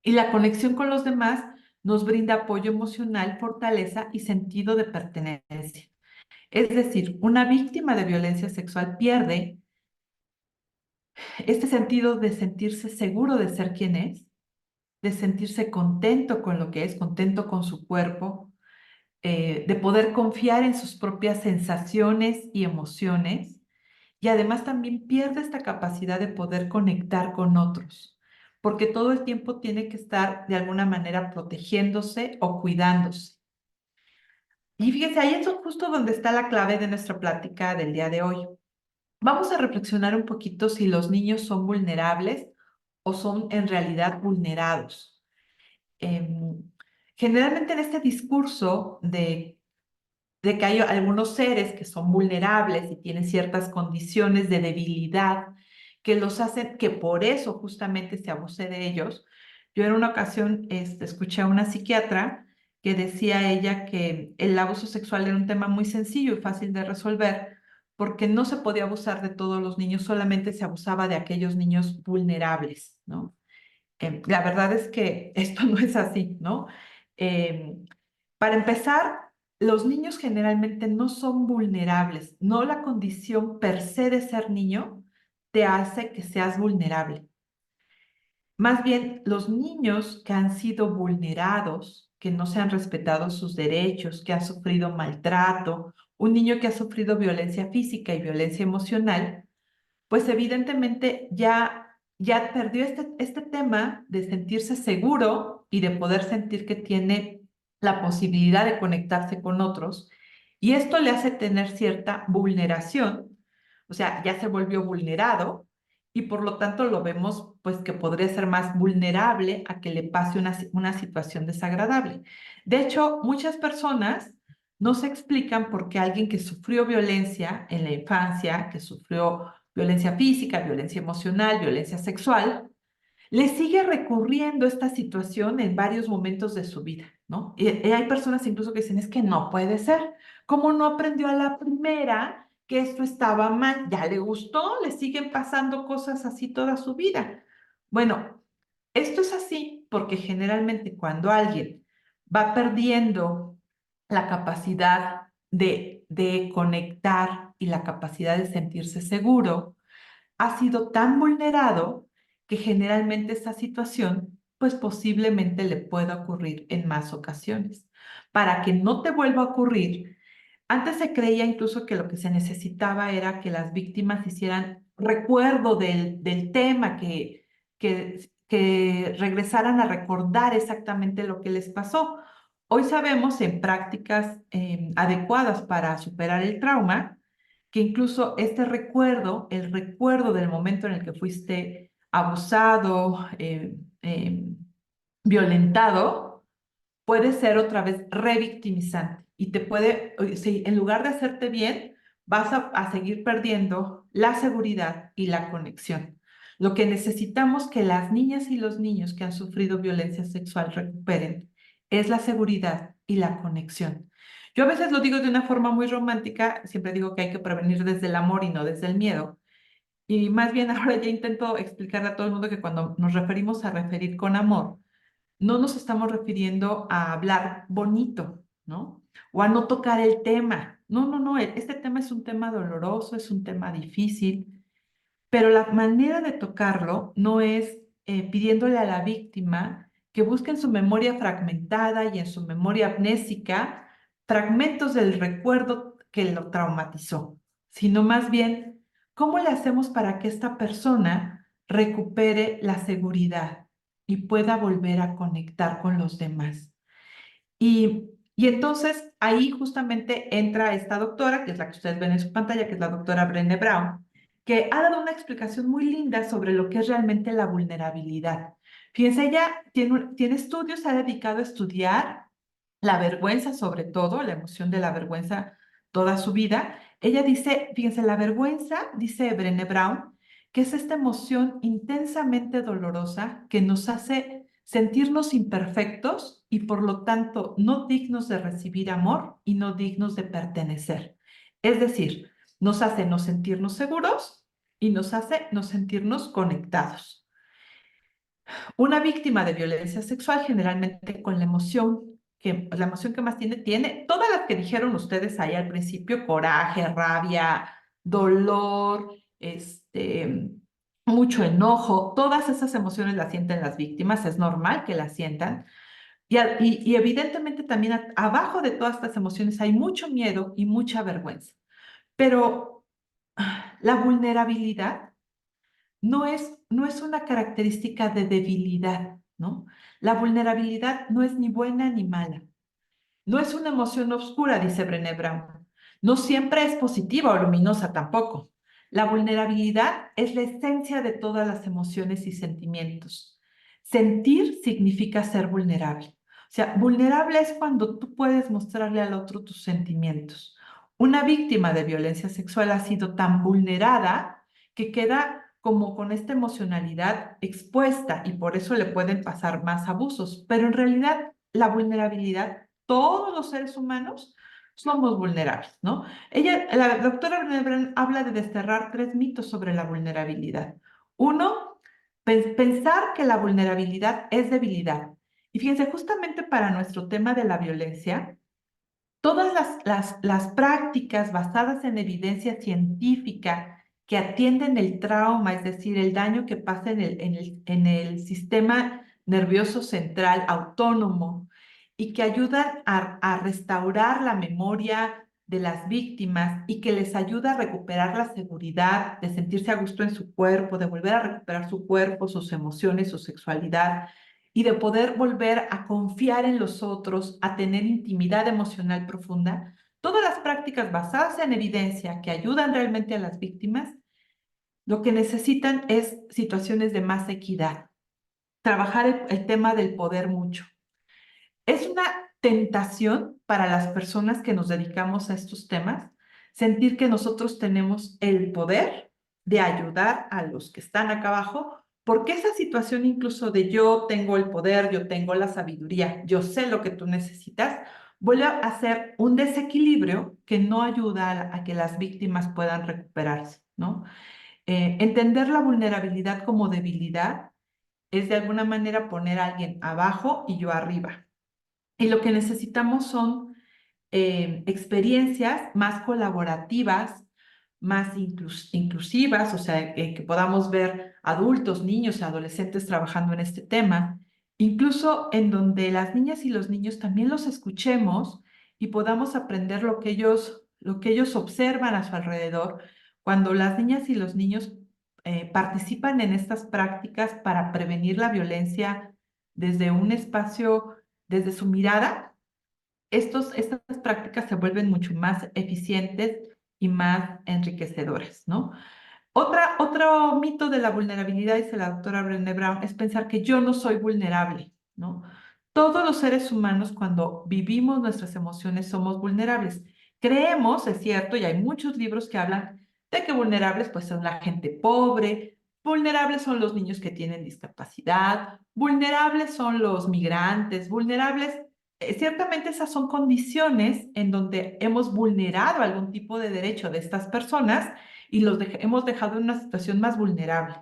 Y la conexión con los demás nos brinda apoyo emocional, fortaleza y sentido de pertenencia. Es decir, una víctima de violencia sexual pierde este sentido de sentirse seguro de ser quien es, de sentirse contento con lo que es, contento con su cuerpo, de poder confiar en sus propias sensaciones y emociones. Y además también pierde esta capacidad de poder conectar con otros, porque todo el tiempo tiene que estar de alguna manera protegiéndose o cuidándose. Y fíjense, ahí es justo donde está la clave de nuestra plática del día de hoy. Vamos a reflexionar un poquito si los niños son vulnerables o son en realidad vulnerados. Em, Generalmente en este discurso de que hay algunos seres que son vulnerables y tienen ciertas condiciones de debilidad que los hacen, que por eso justamente se abuse de ellos. Yo en una ocasión escuché a una psiquiatra que decía ella que el abuso sexual era un tema muy sencillo y fácil de resolver porque no se podía abusar de todos los niños, solamente se abusaba de aquellos niños vulnerables, ¿no? La verdad es que esto no es así, ¿no? Eh, para empezar, los niños generalmente no son vulnerables, no la condición per se de ser niño te hace que seas vulnerable. Más bien, los niños que han sido vulnerados, que no se han respetado sus derechos, que han sufrido maltrato, un niño que ha sufrido violencia física y violencia emocional, pues evidentemente ya perdió este tema de sentirse seguro y de poder sentir que tiene la posibilidad de conectarse con otros, y esto le hace tener cierta vulneración, o sea, ya se volvió vulnerado y por lo tanto lo vemos pues que podría ser más vulnerable a que le pase una situación desagradable. De hecho, muchas personas no se explican por qué alguien que sufrió violencia en la infancia, que sufrió violencia física, violencia emocional, violencia sexual, le sigue recurriendo esta situación en varios momentos de su vida, ¿no? Y hay personas incluso que dicen, es que no puede ser. ¿Cómo no aprendió a la primera que esto estaba mal? Ya le gustó, le siguen pasando cosas así toda su vida. Bueno, esto es así porque generalmente cuando alguien va perdiendo la capacidad de conectar y la capacidad de sentirse seguro, ha sido tan vulnerado que generalmente esta situación, pues posiblemente le pueda ocurrir en más ocasiones. Para que no te vuelva a ocurrir, antes se creía incluso que lo que se necesitaba era que las víctimas hicieran recuerdo del tema, que regresaran a recordar exactamente lo que les pasó. Hoy sabemos en prácticas adecuadas para superar el trauma, que incluso este recuerdo, el recuerdo del momento en el que fuiste abusado, violentado, puede ser otra vez revictimizante y te puede, si en lugar de hacerte bien, vas a seguir perdiendo la seguridad y la conexión. Lo que necesitamos que las niñas y los niños que han sufrido violencia sexual recuperen es la seguridad y la conexión. Yo a veces lo digo de una forma muy romántica, siempre digo que hay que prevenir desde el amor y no desde el miedo. Y más bien ahora ya intento explicarle a todo el mundo que cuando nos referimos a referir con amor, no nos estamos refiriendo a hablar bonito, ¿no? O a no tocar el tema. No, no, no, este tema es un tema doloroso, es un tema difícil, pero la manera de tocarlo no es pidiéndole a la víctima que busque en su memoria fragmentada y en su memoria amnésica fragmentos del recuerdo que lo traumatizó, sino más bien, ¿cómo le hacemos para que esta persona recupere la seguridad y pueda volver a conectar con los demás? Y entonces ahí justamente entra esta doctora, que es la que ustedes ven en su pantalla, que es la doctora Brené Brown, que ha dado una explicación muy linda sobre lo que es realmente la vulnerabilidad. Fíjense, ella tiene estudios, se ha dedicado a estudiar la vergüenza, sobre todo, la emoción de la vergüenza toda su vida. Ella dice, fíjense, la vergüenza, dice Brené Brown, que es esta emoción intensamente dolorosa que nos hace sentirnos imperfectos y por lo tanto no dignos de recibir amor y no dignos de pertenecer. Es decir, nos hace no sentirnos seguros y nos hace no sentirnos conectados. Una víctima de violencia sexual generalmente con la emoción que más tiene todas las que dijeron ustedes ahí al principio: coraje, rabia, dolor, mucho enojo. Todas esas emociones las sienten las víctimas, es normal que las sientan. Y evidentemente también abajo de todas estas emociones hay mucho miedo y mucha vergüenza. Pero la vulnerabilidad no es una característica de debilidad, ¿no? La vulnerabilidad no es ni buena ni mala. No es una emoción oscura, dice Brené Brown. No siempre es positiva o luminosa tampoco. La vulnerabilidad es la esencia de todas las emociones y sentimientos. Sentir significa ser vulnerable. O sea, vulnerable es cuando tú puedes mostrarle al otro tus sentimientos. Una víctima de violencia sexual ha sido tan vulnerada que queda como con esta emocionalidad expuesta y por eso le pueden pasar más abusos. Pero en realidad la vulnerabilidad, todos los seres humanos somos vulnerables, ¿no? La doctora Brené Brown habla de desterrar 3 mitos sobre la vulnerabilidad. Uno, pensar que la vulnerabilidad es debilidad. Y fíjense, justamente para nuestro tema de la violencia, todas las prácticas basadas en evidencia científica que atienden el trauma, es decir, el daño que pasa en el sistema nervioso central autónomo y que ayudan a restaurar la memoria de las víctimas y que les ayuda a recuperar la seguridad, de sentirse a gusto en su cuerpo, de volver a recuperar su cuerpo, sus emociones, su sexualidad y de poder volver a confiar en los otros, a tener intimidad emocional profunda. Todas las prácticas basadas en evidencia que ayudan realmente a las víctimas, lo que necesitan es situaciones de más equidad. Trabajar el tema del poder mucho. Es una tentación para las personas que nos dedicamos a estos temas sentir que nosotros tenemos el poder de ayudar a los que están acá abajo, porque esa situación incluso de yo tengo el poder, yo tengo la sabiduría, yo sé lo que tú necesitas, vuelve a ser un desequilibrio que no ayuda a que las víctimas puedan recuperarse, ¿no? Entender la vulnerabilidad como debilidad es de alguna manera poner a alguien abajo y yo arriba. Y lo que necesitamos son experiencias más colaborativas, más inclusivas, o sea, que podamos ver adultos, niños, adolescentes trabajando en este tema, incluso en donde las niñas y los niños también los escuchemos y podamos aprender lo que ellos observan a su alrededor. Cuando las niñas y los niños participan en estas prácticas para prevenir la violencia desde un espacio, desde su mirada, estas prácticas se vuelven mucho más eficientes y más enriquecedoras, ¿no? Otro mito de la vulnerabilidad, dice la doctora Brené Brown, es pensar que yo no soy vulnerable, ¿no? Todos los seres humanos, cuando vivimos nuestras emociones, somos vulnerables. Creemos, es cierto, y hay muchos libros que hablan de que vulnerables pues son la gente pobre, vulnerables son los niños que tienen discapacidad, vulnerables son los migrantes, vulnerables, ciertamente esas son condiciones en donde hemos vulnerado algún tipo de derecho de estas personas y hemos dejado en una situación más vulnerable.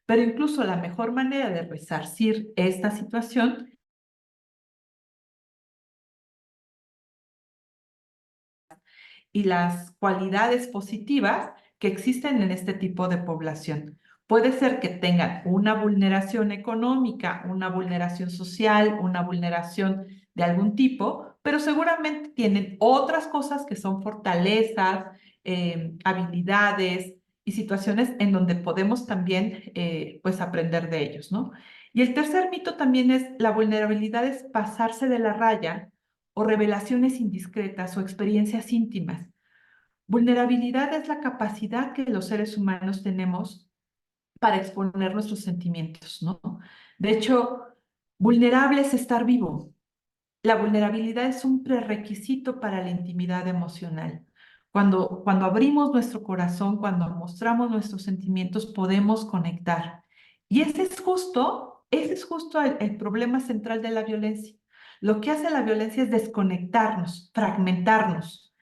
Pero incluso la mejor manera de resarcir esta situación y las cualidades positivas que existen en este tipo de población. Puede ser que tengan una vulneración económica, una vulneración social, una vulneración de algún tipo, pero seguramente tienen otras cosas que son fortalezas, habilidades y situaciones en donde podemos también pues aprender de ellos, ¿no? Y el tercer mito también es la vulnerabilidad es pasarse de la raya o revelaciones indiscretas o experiencias íntimas. Vulnerabilidad es la capacidad que los seres humanos tenemos para exponer nuestros sentimientos, ¿no? De hecho, vulnerable es estar vivo. La vulnerabilidad es un prerequisito para la intimidad emocional. Cuando abrimos nuestro corazón, cuando mostramos nuestros sentimientos, podemos conectar. Y ese es justo el problema central de la violencia. Lo que hace la violencia es desconectarnos, fragmentarnos.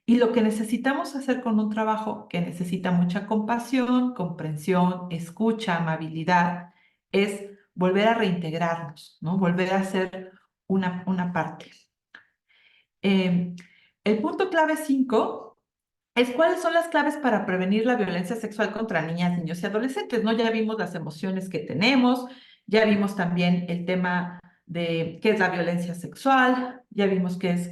Y lo que necesitamos hacer con un trabajo que necesita mucha compasión, comprensión, escucha, amabilidad, es volver a reintegrarnos, ¿no? Volver a ser una parte. Eh, el punto clave 5 es cuáles son las claves para prevenir la violencia sexual contra niñas, niños y adolescentes, ¿no? Ya vimos las emociones que tenemos, ya vimos también el tema de qué es la violencia sexual, ya vimos qué es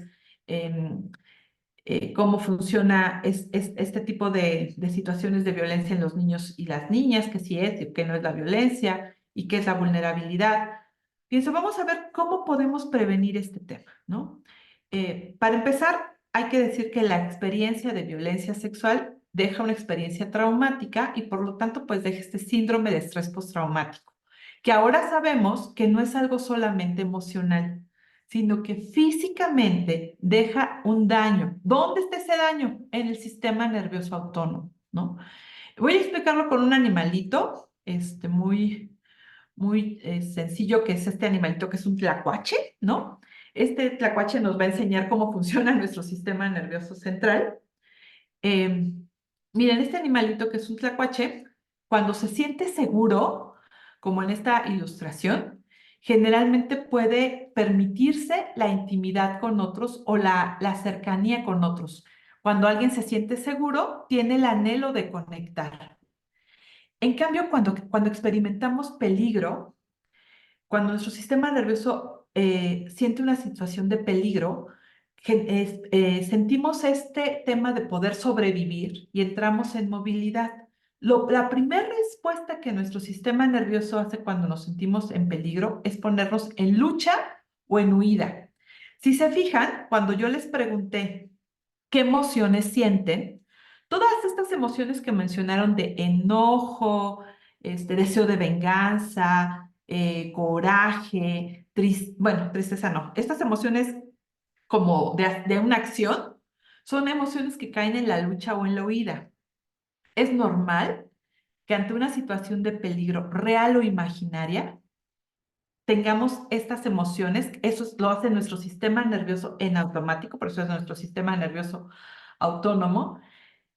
cómo funciona este tipo de situaciones de violencia en los niños y las niñas, que sí es y qué no es la violencia y qué es la vulnerabilidad. Pienso, vamos a ver cómo podemos prevenir este tema, ¿no? Para empezar, hay que decir que la experiencia de violencia sexual deja una experiencia traumática y por lo tanto, pues deja este síndrome de estrés postraumático, que ahora sabemos que no es algo solamente emocional, sino que físicamente deja un daño. ¿Dónde está ese daño? En el sistema nervioso autónomo, ¿no? Voy a explicarlo con un animalito, muy sencillo, que es este animalito que es un tlacuache, ¿no? Este tlacuache nos va a enseñar cómo funciona nuestro sistema nervioso central. Eh, Miren, este animalito que es un tlacuache, cuando se siente seguro, como en esta ilustración, generalmente puede permitirse la intimidad con otros o la cercanía con otros. Cuando alguien se siente seguro, tiene el anhelo de conectar. En cambio, cuando experimentamos peligro, cuando nuestro sistema nervioso siente una situación de peligro, sentimos este tema de poder sobrevivir y entramos en movilidad. La primera respuesta que nuestro sistema nervioso hace cuando nos sentimos en peligro es ponernos en lucha o en huida. Si se fijan, cuando yo les pregunté qué emociones sienten, todas estas emociones que mencionaron de enojo, deseo de venganza, coraje, bueno, tristeza no, estas emociones como de una acción son emociones que caen en la lucha o en la huida. Es normal que ante una situación de peligro real o imaginaria tengamos estas emociones, lo hace nuestro sistema nervioso en automático, por eso es nuestro sistema nervioso autónomo.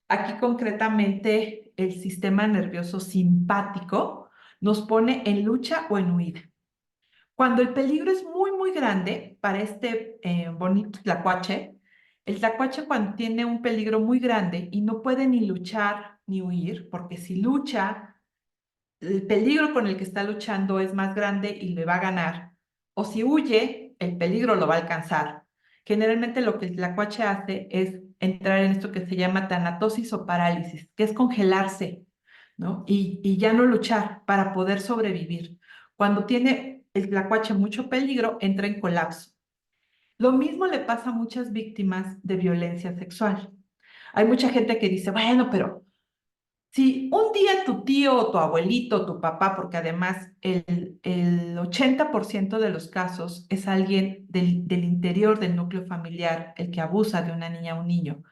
Aquí concretamente el sistema nervioso simpático nos pone en lucha o en huida. Cuando el peligro es muy, muy grande para este bonito tlacuache, el tlacuache cuando tiene un peligro muy grande y no puede ni luchar ni huir, porque si lucha, el peligro con el que está luchando es más grande y le va a ganar, o si huye, el peligro lo va a alcanzar. Generalmente lo que el tlacuache hace es entrar en esto que se llama tanatosis o parálisis, que es congelarse, ¿no? Y ya no luchar para poder sobrevivir. Cuando tiene el tlacuache mucho peligro, entra en colapso. Lo mismo le pasa a muchas víctimas de violencia sexual. Hay mucha gente que dice, bueno, pero si un día tu tío o tu abuelito o tu papá, porque además el 80% de los casos es alguien del interior del núcleo familiar el que abusa de una niña o un niño.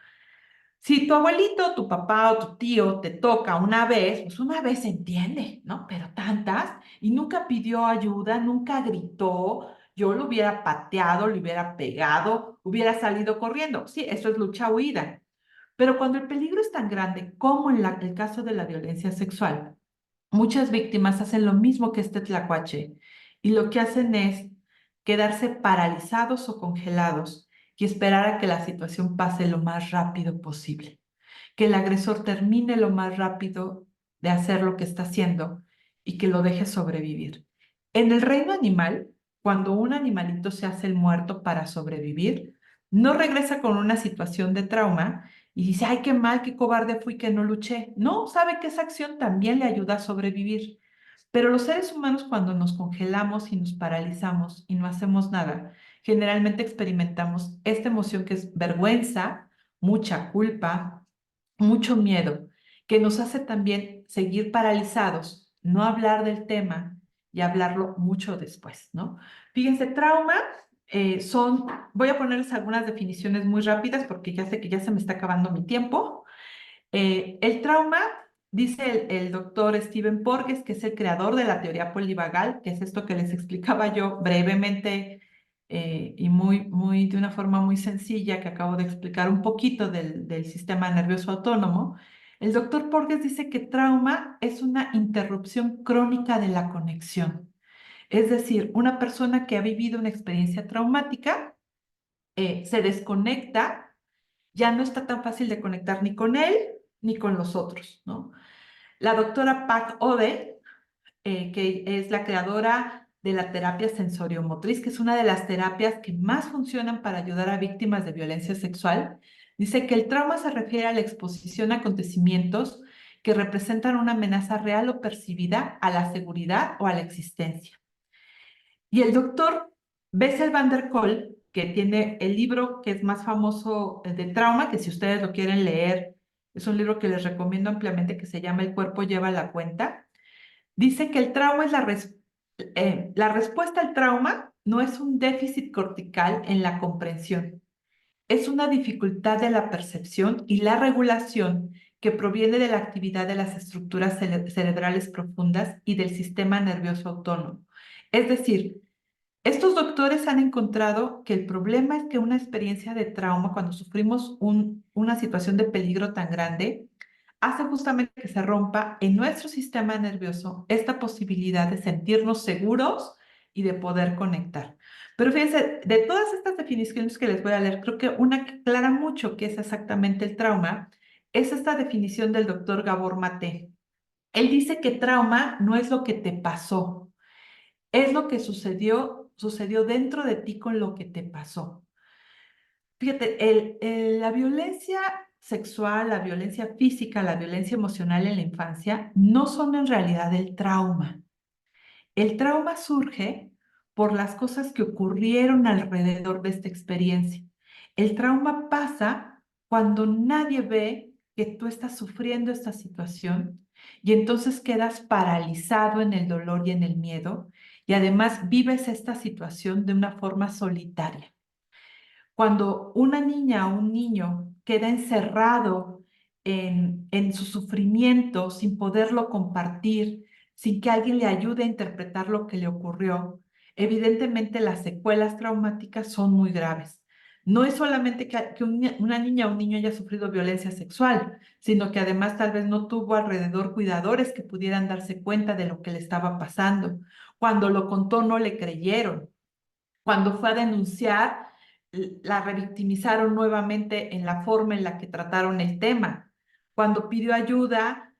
Si tu abuelito, tu papá o tu tío te toca una vez, pues una vez se entiende, ¿no? Pero tantas, y nunca pidió ayuda, nunca gritó, yo lo hubiera pateado, lo hubiera pegado, hubiera salido corriendo. Sí, eso es lucha-huida. Pero cuando el peligro es tan grande como en el caso de la violencia sexual, muchas víctimas hacen lo mismo que este tlacuache y lo que hacen es quedarse paralizados o congelados y esperar a que la situación pase lo más rápido posible, que el agresor termine lo más rápido de hacer lo que está haciendo y que lo deje sobrevivir. En el reino animal, cuando un animalito se hace el muerto para sobrevivir, no regresa con una situación de trauma y dice, ay, qué mal, qué cobarde fui que no luché. No, sabe que esa acción también le ayuda a sobrevivir. Pero los seres humanos cuando nos congelamos y nos paralizamos y no hacemos nada, generalmente experimentamos esta emoción que es vergüenza, mucha culpa, mucho miedo, que nos hace también seguir paralizados, no hablar del tema y hablarlo mucho después, ¿no? Fíjense, trauma voy a ponerles algunas definiciones muy rápidas porque ya sé que ya se me está acabando mi tiempo. El trauma, dice el doctor Stephen Porges, que es el creador de la teoría polivagal, que es esto que les explicaba yo brevemente y de una forma muy sencilla, que acabo de explicar un poquito del sistema nervioso autónomo. El doctor Porges dice que trauma es una interrupción crónica de la conexión. Es decir, una persona que ha vivido una experiencia traumática se desconecta, ya no está tan fácil de conectar ni con él ni con los otros, ¿no? La doctora Pac Ode, que es la creadora de la terapia sensoriomotriz, que es una de las terapias que más funcionan para ayudar a víctimas de violencia sexual, dice que el trauma se refiere a la exposición a acontecimientos que representan una amenaza real o percibida a la seguridad o a la existencia. Y el doctor Bessel van der Kolk, que tiene el libro que es más famoso de trauma, que si ustedes lo quieren leer, es un libro que les recomiendo ampliamente, que se llama El cuerpo lleva la cuenta, dice que el trauma es la respuesta al trauma no es un déficit cortical en la comprensión, es una dificultad de la percepción y la regulación que proviene de la actividad de las estructuras cerebrales profundas y del sistema nervioso autónomo. Es decir, estos doctores han encontrado que el problema es que una experiencia de trauma, cuando sufrimos una situación de peligro tan grande, hace justamente que se rompa en nuestro sistema nervioso esta posibilidad de sentirnos seguros y de poder conectar. Pero fíjense, de todas estas definiciones que les voy a leer, creo que una que aclara mucho qué es exactamente el trauma es esta definición del doctor Gabor Maté. Él dice que trauma no es lo que te pasó, es lo que sucedió dentro de ti con lo que te pasó. Fíjate, la violencia sexual, la violencia física, la violencia emocional en la infancia no son en realidad el trauma. El trauma surge por las cosas que ocurrieron alrededor de esta experiencia. El trauma pasa cuando nadie ve que tú estás sufriendo esta situación y entonces quedas paralizado en el dolor y en el miedo y además vives esta situación de una forma solitaria. Cuando una niña o un niño queda encerrado en su sufrimiento sin poderlo compartir, sin que alguien le ayude a interpretar lo que le ocurrió, evidentemente las secuelas traumáticas son muy graves. No es solamente que una niña o un niño haya sufrido violencia sexual, sino que además tal vez no tuvo alrededor cuidadores que pudieran darse cuenta de lo que le estaba pasando. Cuando lo contó no le creyeron. Cuando fue a denunciar, la revictimizaron nuevamente en la forma en la que trataron el tema. Cuando pidió ayuda,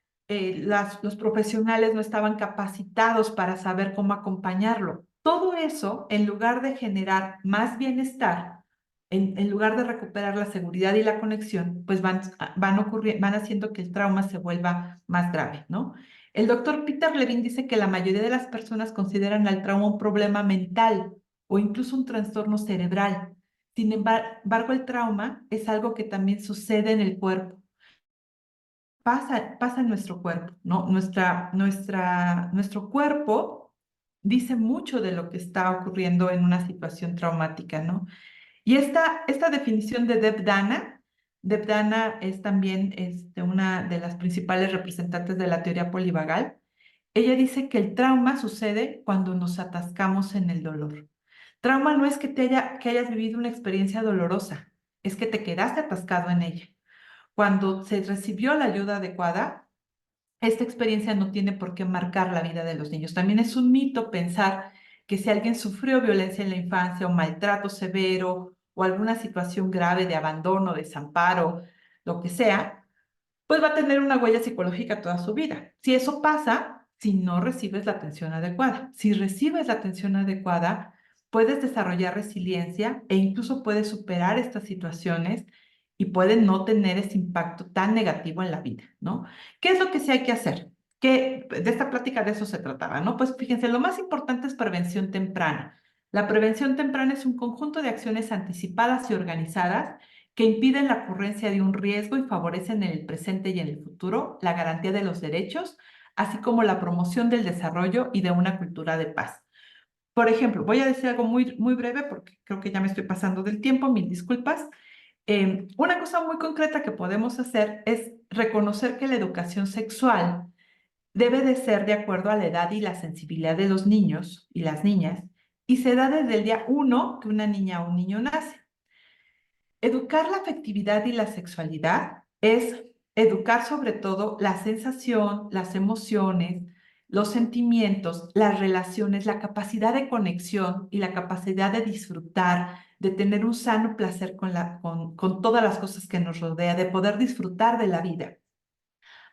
los profesionales no estaban capacitados para saber cómo acompañarlo. Todo eso, en lugar de generar más bienestar, en lugar de recuperar la seguridad y la conexión, pues van haciendo que el trauma se vuelva más grave, ¿no? El doctor Peter Levine dice que la mayoría de las personas consideran al trauma un problema mental o incluso un trastorno cerebral. Sin embargo, el trauma es algo que también sucede en el cuerpo, pasa en nuestro cuerpo, ¿no? Nuestro cuerpo dice mucho de lo que está ocurriendo en una situación traumática, ¿no? Y esta definición de Deb Dana es también una de las principales representantes de la teoría polivagal. Ella dice que el trauma sucede cuando nos atascamos en el dolor. Trauma no es que hayas vivido una experiencia dolorosa, es que te quedaste atascado en ella. Cuando se recibió la ayuda adecuada, esta experiencia no tiene por qué marcar la vida de los niños. También es un mito pensar que si alguien sufrió violencia en la infancia o maltrato severo o alguna situación grave de abandono, desamparo, lo que sea, pues va a tener una huella psicológica toda su vida. Si eso pasa, si no recibes la atención adecuada. Si recibes la atención adecuada, puedes desarrollar resiliencia e incluso puedes superar estas situaciones y pueden no tener ese impacto tan negativo en la vida, ¿no? ¿Qué es lo que sí hay que hacer? Que de esta plática de eso se trataba, ¿no? Pues fíjense, lo más importante es prevención temprana. La prevención temprana es un conjunto de acciones anticipadas y organizadas que impiden la ocurrencia de un riesgo y favorecen en el presente y en el futuro la garantía de los derechos, así como la promoción del desarrollo y de una cultura de paz. Por ejemplo, voy a decir algo muy, muy breve porque creo que ya me estoy pasando del tiempo, mil disculpas. Una cosa muy concreta que podemos hacer es reconocer que la educación sexual debe de ser de acuerdo a la edad y la sensibilidad de los niños y las niñas, y se da desde el día uno que una niña o un niño nace. Educar la afectividad y la sexualidad es educar sobre todo la sensación, las emociones, los sentimientos, las relaciones, la capacidad de conexión y la capacidad de disfrutar, de tener un sano placer con todas las cosas que nos rodea, de poder disfrutar de la vida.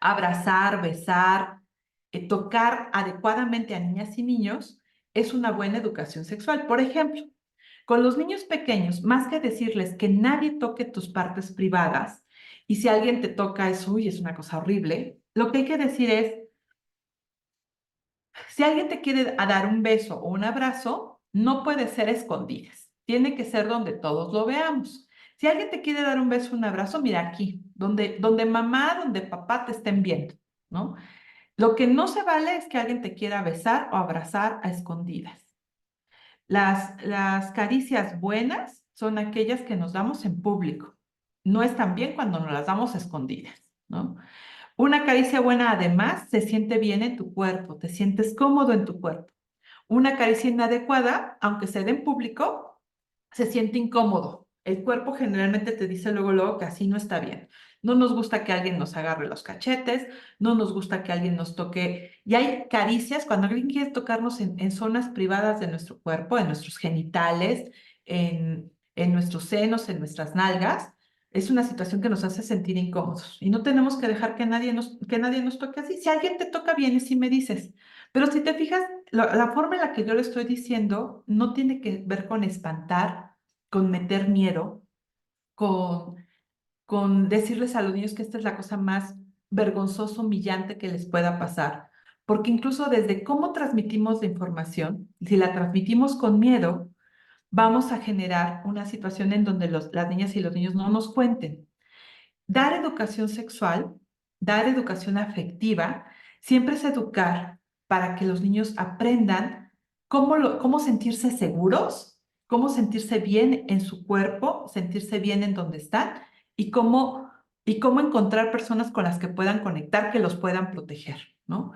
Abrazar, besar, tocar adecuadamente a niñas y niños es una buena educación sexual. Por ejemplo, con los niños pequeños, más que decirles que nadie toque tus partes privadas, y si alguien te toca es, uy, es una cosa horrible, lo que hay que decir es, si alguien te quiere dar un beso o un abrazo, no puede ser a escondidas, tiene que ser donde todos lo veamos. Si alguien te quiere dar un beso o un abrazo, mira aquí, donde mamá, donde papá te estén viendo, ¿no? Lo que no se vale es que alguien te quiera besar o abrazar a escondidas. Las caricias buenas son aquellas que nos damos en público. No están bien cuando nos las damos escondidas, ¿no? Una caricia buena además se siente bien en tu cuerpo, te sientes cómodo en tu cuerpo. Una caricia inadecuada, aunque se dé en público, se siente incómodo. El cuerpo generalmente te dice luego que así no está bien. no nos gusta que alguien nos agarre los cachetes, no nos gusta que alguien nos toque. Y hay caricias, cuando alguien quiere tocarnos en zonas privadas de nuestro cuerpo, en nuestros genitales, en nuestros senos, en nuestras nalgas, es una situación que nos hace sentir incómodos. Y no tenemos que dejar que nadie nos toque así. Si alguien te toca, vienes y me dices. Pero si te fijas, la forma en la que yo lo estoy diciendo no tiene que ver con espantar, con meter miedo, con decirles a los niños que esta es la cosa más vergonzosa, humillante que les pueda pasar. Porque incluso desde cómo transmitimos la información, si la transmitimos con miedo, vamos a generar una situación en donde las niñas y los niños no nos cuenten. Dar educación sexual, dar educación afectiva, siempre es educar para que los niños aprendan cómo sentirse seguros, cómo sentirse bien en su cuerpo, sentirse bien en donde están y cómo encontrar personas con las que puedan conectar, que los puedan proteger, ¿no?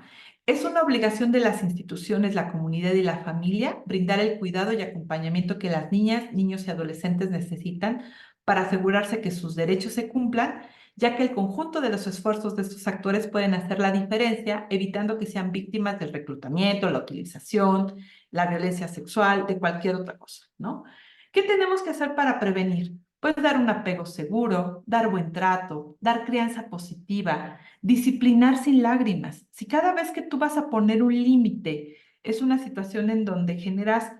Es una obligación de las instituciones, la comunidad y la familia brindar el cuidado y acompañamiento que las niñas, niños y adolescentes necesitan para asegurarse que sus derechos se cumplan, ya que el conjunto de los esfuerzos de estos actores pueden hacer la diferencia, evitando que sean víctimas del reclutamiento, la utilización, la violencia sexual, de cualquier otra cosa, ¿no? ¿Qué tenemos que hacer para prevenir? Pues dar un apego seguro, dar buen trato, dar crianza positiva, disciplinar sin lágrimas. Si cada vez que tú vas a poner un límite es una situación en donde generas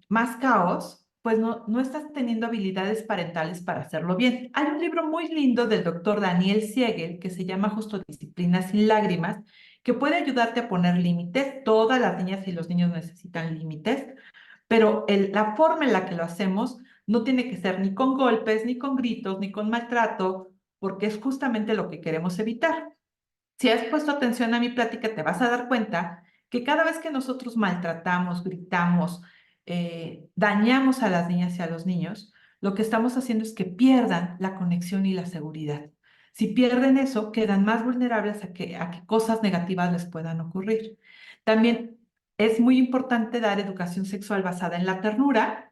más caos, pues no estás teniendo habilidades parentales para hacerlo bien. Hay un libro muy lindo del doctor Daniel Siegel que se llama justo Disciplina sin lágrimas, que puede ayudarte a poner límites. Todas las niñas y los niños necesitan límites, pero la forma en la que lo hacemos no tiene que ser ni con golpes, ni con gritos, ni con maltrato, porque es justamente lo que queremos evitar. Si has puesto atención a mi plática, te vas a dar cuenta que cada vez que nosotros maltratamos, gritamos, dañamos a las niñas y a los niños, lo que estamos haciendo es que pierdan la conexión y la seguridad. Si pierden eso, quedan más vulnerables a que cosas negativas les puedan ocurrir. También es muy importante dar educación sexual basada en la ternura,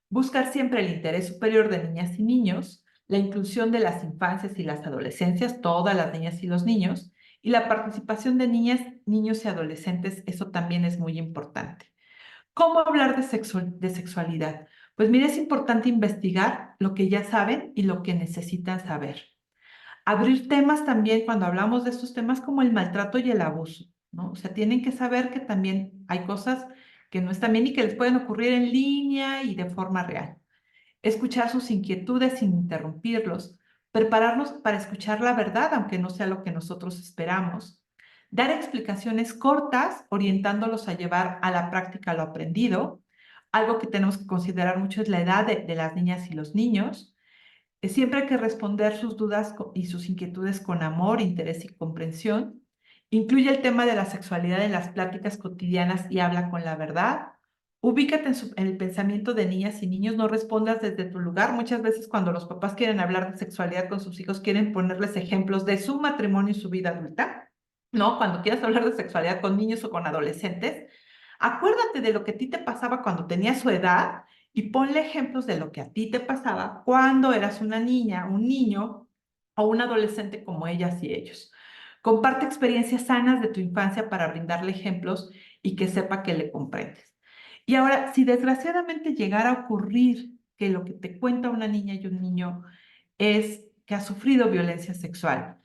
buscar siempre el interés superior de niñas y niños, la inclusión de las infancias y las adolescencias, todas las niñas y los niños, y la participación de niñas, niños y adolescentes, eso también es muy importante. ¿Cómo hablar de sexualidad? Pues mira, es importante investigar lo que ya saben y lo que necesitan saber. Abrir temas también cuando hablamos de estos temas como el maltrato y el abuso, ¿no? O sea, tienen que saber que también hay cosas que no están bien y que les pueden ocurrir en línea y de forma real. Escuchar sus inquietudes sin interrumpirlos, prepararnos para escuchar la verdad, aunque no sea lo que nosotros esperamos, dar explicaciones cortas, orientándolos a llevar a la práctica lo aprendido. Algo que tenemos que considerar mucho es la edad de las niñas y los niños. Siempre hay que responder sus dudas y sus inquietudes con amor, interés y comprensión. Incluye el tema de la sexualidad en las pláticas cotidianas y habla con la verdad. Ubícate en el pensamiento de niñas y niños, no respondas desde tu lugar. Muchas veces cuando los papás quieren hablar de sexualidad con sus hijos, quieren ponerles ejemplos de su matrimonio y su vida adulta. No, cuando quieras hablar de sexualidad con niños o con adolescentes, acuérdate de lo que a ti te pasaba cuando tenías su edad y ponle ejemplos de lo que a ti te pasaba cuando eras una niña, un niño o un adolescente como ellas y ellos. Comparte experiencias sanas de tu infancia para brindarle ejemplos y que sepa que le comprendes. Y ahora, si desgraciadamente llegara a ocurrir que lo que te cuenta una niña y un niño es que ha sufrido violencia sexual,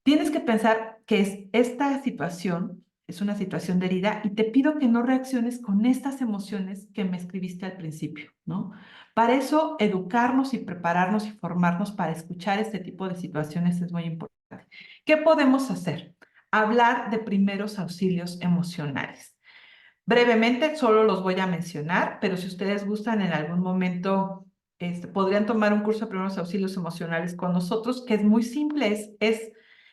tienes que pensar que esta situación es una situación de herida y te pido que no reacciones con estas emociones que me escribiste al principio, ¿no? Para eso, educarnos y prepararnos y formarnos para escuchar este tipo de situaciones es muy importante. ¿Qué podemos hacer? Hablar de primeros auxilios emocionales. Brevemente, solo los voy a mencionar, pero si ustedes gustan en algún momento, podrían tomar un curso de primeros auxilios emocionales con nosotros, que es muy simple, es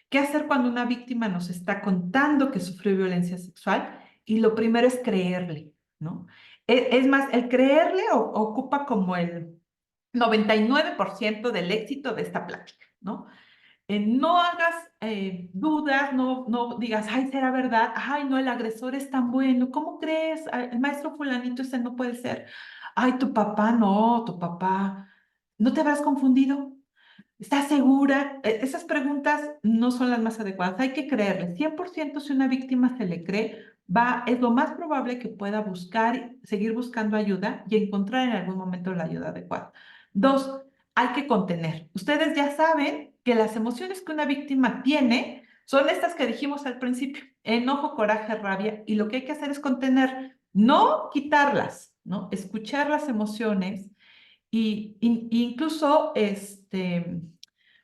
qué hacer cuando una víctima nos está contando que sufrió violencia sexual y lo primero es creerle, ¿no? Es más, el creerle ocupa como el 99% del éxito de esta plática, ¿no? No hagas dudas, no digas, ay, ¿será verdad? Ay, no, el agresor es tan bueno, ¿cómo crees? Ay, el maestro fulanito ese no puede ser. Ay, tu papá, no, tu papá, ¿no te habrás confundido? ¿Estás segura? Esas preguntas no son las más adecuadas. Hay que creerle. 100% si una víctima se le cree, es lo más probable que pueda buscar, seguir buscando ayuda y encontrar en algún momento la ayuda adecuada. Dos, hay que contener. Ustedes ya saben que las emociones que una víctima tiene son estas que dijimos al principio: enojo, coraje, rabia, y lo que hay que hacer es contener, no quitarlas, ¿no? Escuchar las emociones y incluso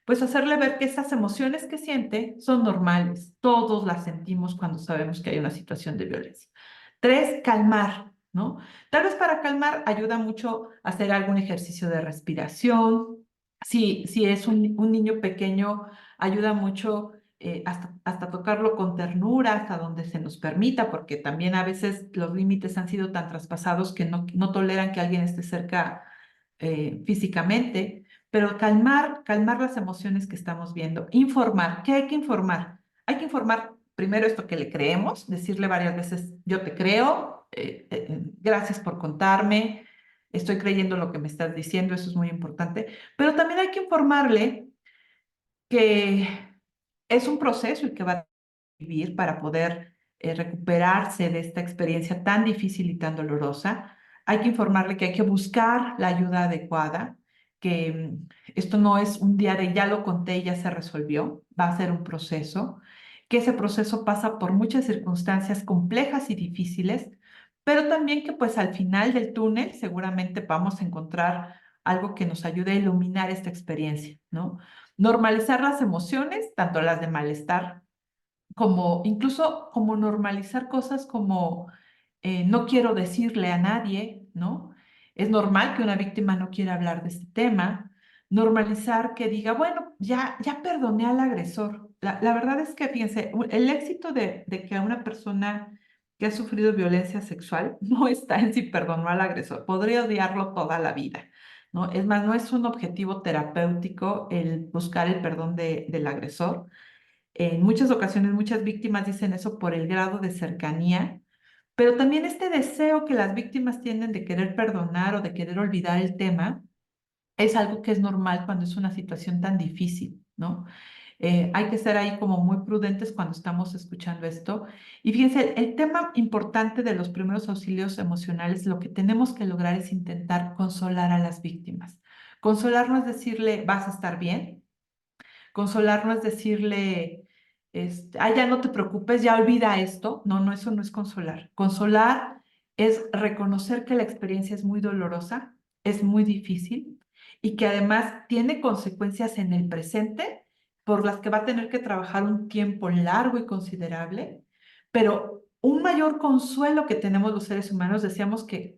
pues hacerle ver que esas emociones que siente son normales. Todos las sentimos cuando sabemos que hay una situación de violencia. Tres, calmar, ¿no? Tal vez para calmar ayuda mucho hacer algún ejercicio de respiración. Si es un niño pequeño, ayuda mucho hasta tocarlo con ternura, hasta donde se nos permita, porque también a veces los límites han sido tan traspasados que no toleran que alguien esté cerca físicamente, pero calmar las emociones que estamos viendo. Informar. ¿Qué hay que informar? Hay que informar primero esto que le creemos, decirle varias veces: yo te creo, gracias por contarme, estoy creyendo lo que me estás diciendo, eso es muy importante, pero también hay que informarle que es un proceso y que va a vivir para poder recuperarse de esta experiencia tan difícil y tan dolorosa. Hay que informarle que hay que buscar la ayuda adecuada, que esto no es un día de ya lo conté y ya se resolvió, va a ser un proceso, que ese proceso pasa por muchas circunstancias complejas y difíciles, pero también que pues al final del túnel seguramente vamos a encontrar algo que nos ayude a iluminar esta experiencia, ¿no? Normalizar las emociones, tanto las de malestar como incluso como normalizar cosas como no quiero decirle a nadie, ¿no? Es normal que una víctima no quiera hablar de este tema. Normalizar que diga, bueno, ya perdoné al agresor. La verdad es que, fíjense, el éxito de que a una persona que ha sufrido violencia sexual no está en si perdonó al agresor. Podría odiarlo toda la vida, ¿no? Es más, no es un objetivo terapéutico el buscar el perdón del agresor. En muchas ocasiones, muchas víctimas dicen eso por el grado de cercanía, pero también este deseo que las víctimas tienen de querer perdonar o de querer olvidar el tema es algo que es normal cuando es una situación tan difícil, ¿no? Hay que ser ahí como muy prudentes cuando estamos escuchando esto. Y fíjense, el tema importante de los primeros auxilios emocionales, lo que tenemos que lograr es intentar consolar a las víctimas. Consolar no es decirle, vas a estar bien. Consolar no es decirle, ya no te preocupes, ya olvida esto. No, no, eso no es consolar. Consolar es reconocer que la experiencia es muy dolorosa, es muy difícil y que además tiene consecuencias en el presente por las que va a tener que trabajar un tiempo largo y considerable, pero un mayor consuelo que tenemos los seres humanos, decíamos que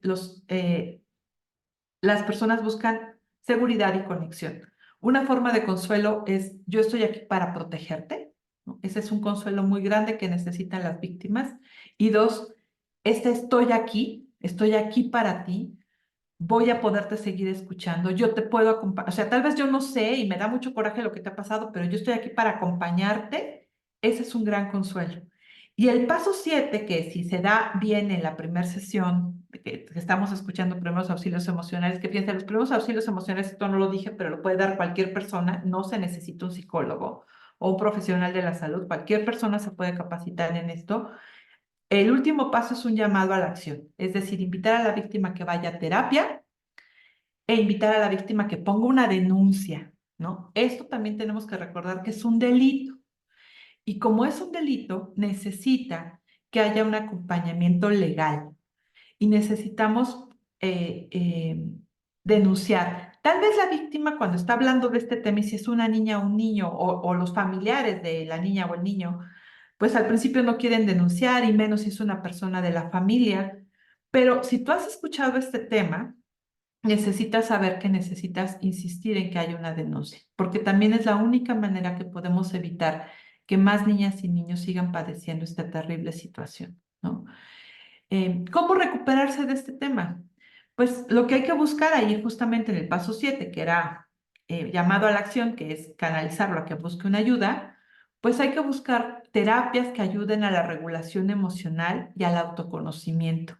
las personas buscan seguridad y conexión. Una forma de consuelo es: yo estoy aquí para protegerte, ¿no? Ese es un consuelo muy grande que necesitan las víctimas. Y dos, estoy aquí para ti, voy a poderte seguir escuchando, yo te puedo acompañar, o sea, tal vez yo no sé y me da mucho coraje lo que te ha pasado, pero yo estoy aquí para acompañarte. Ese es un gran consuelo. Y el paso 7, que si se da bien en la primera sesión, que estamos escuchando primeros auxilios emocionales, que fíjense, los primeros auxilios emocionales, esto no lo dije, pero lo puede dar cualquier persona, no se necesita un psicólogo o un profesional de la salud, cualquier persona se puede capacitar en esto. El último paso es un llamado a la acción, es decir, invitar a la víctima que vaya a terapia e invitar a la víctima que ponga una denuncia, ¿no? Esto también tenemos que recordar que es un delito. Y como es un delito, necesita que haya un acompañamiento legal y necesitamos eh, eh, denunciar. Tal vez la víctima, cuando está hablando de este tema, y si es una niña o un niño, o los familiares de la niña o el niño, pues al principio no quieren denunciar, y menos si es una persona de la familia. Pero si tú has escuchado este tema, necesitas saber que necesitas insistir en que haya una denuncia, porque también es la única manera que podemos evitar que más niñas y niños sigan padeciendo esta terrible situación, ¿no? ¿Cómo recuperarse de este tema? Pues lo que hay que buscar ahí justamente en el paso 7, que era llamado a la acción, que es canalizarlo a que busque una ayuda, pues hay que buscar terapias que ayuden a la regulación emocional y al autoconocimiento,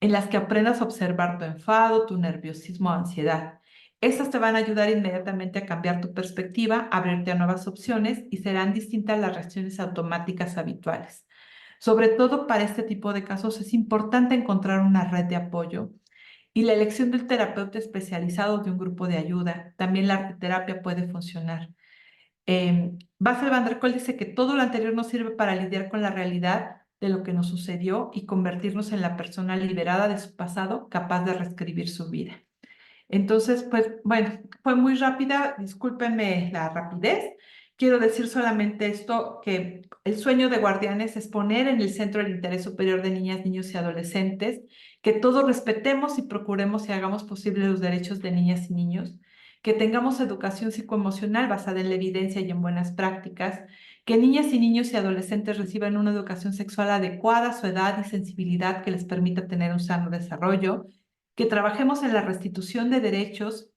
en las que aprendas a observar tu enfado, tu nerviosismo, ansiedad. Estas te van a ayudar inmediatamente a cambiar tu perspectiva, abrirte a nuevas opciones y serán distintas las reacciones automáticas habituales. Sobre todo para este tipo de casos es importante encontrar una red de apoyo y la elección del terapeuta especializado de un grupo de ayuda. También la arteterapia puede funcionar. Bessel van der Kolk dice que todo lo anterior nos sirve para lidiar con la realidad de lo que nos sucedió y convertirnos en la persona liberada de su pasado, capaz de reescribir su vida. Entonces, pues bueno, fue muy rápida, discúlpenme la rapidez. Quiero decir solamente esto, que el sueño de Guardianes es poner en el centro el interés superior de niñas, niños y adolescentes, que todos respetemos y procuremos y hagamos posible los derechos de niñas y niños, que tengamos educación psicoemocional basada en la evidencia y en buenas prácticas, que niñas y niños y adolescentes reciban una educación sexual adecuada a su edad y sensibilidad que les permita tener un sano desarrollo, que trabajemos en la restitución de derechos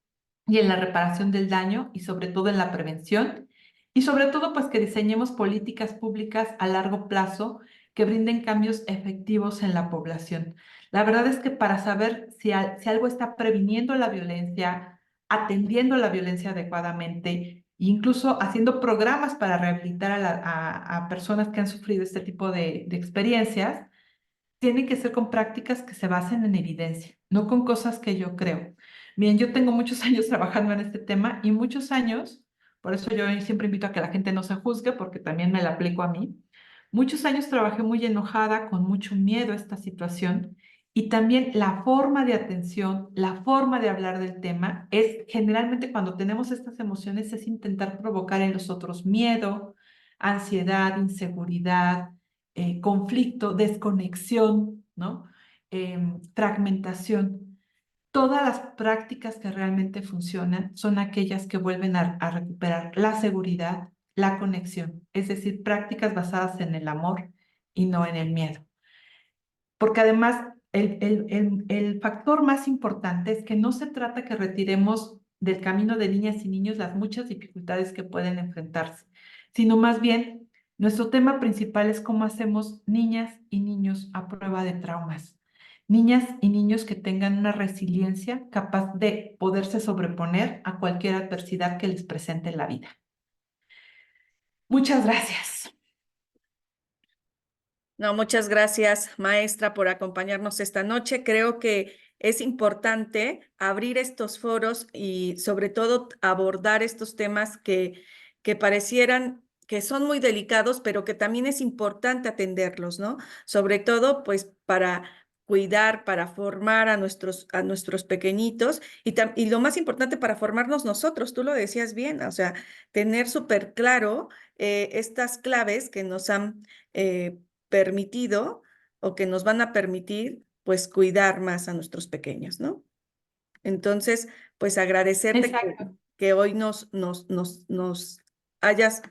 y en la reparación del daño y sobre todo en la prevención y sobre todo pues que diseñemos políticas públicas a largo plazo que brinden cambios efectivos en la población. La verdad es que para saber si algo está previniendo la violencia, atendiendo la violencia adecuadamente, e incluso haciendo programas para rehabilitar a personas que han sufrido este tipo de experiencias, tiene que ser con prácticas que se basen en evidencia, no con cosas que yo creo. Bien, yo tengo muchos años trabajando en este tema y muchos años, por eso yo siempre invito a que la gente no se juzgue, porque también me la aplico a mí. Muchos años trabajé muy enojada, con mucho miedo a esta situación y también la forma de atención, la forma de hablar del tema es generalmente cuando tenemos estas emociones es intentar provocar en los otros miedo, ansiedad, inseguridad, conflicto, desconexión, ¿no? Fragmentación. Todas las prácticas que realmente funcionan son aquellas que vuelven a recuperar la seguridad, la conexión, es decir, prácticas basadas en el amor y no en el miedo. Porque además el factor más importante es que no se trata que retiremos del camino de niñas y niños las muchas dificultades que pueden enfrentarse, sino más bien nuestro tema principal es cómo hacemos niñas y niños a prueba de traumas. Niñas y niños que tengan una resiliencia capaz de poderse sobreponer a cualquier adversidad que les presente en la vida. Muchas gracias. No, muchas gracias, maestra, por acompañarnos esta noche. Creo que es importante abrir estos foros y sobre todo abordar estos temas que parecieran que son muy delicados, pero que también es importante atenderlos, ¿no? Sobre todo, pues, para cuidar, para formar a nuestros pequeñitos y lo más importante, para formarnos nosotros, tú lo decías bien, o sea, tener súper claro estas claves que nos han permitido o que nos van a permitir, pues, cuidar más a nuestros pequeños, ¿no? Entonces, pues, agradecerte Exacto. que hoy nos hayas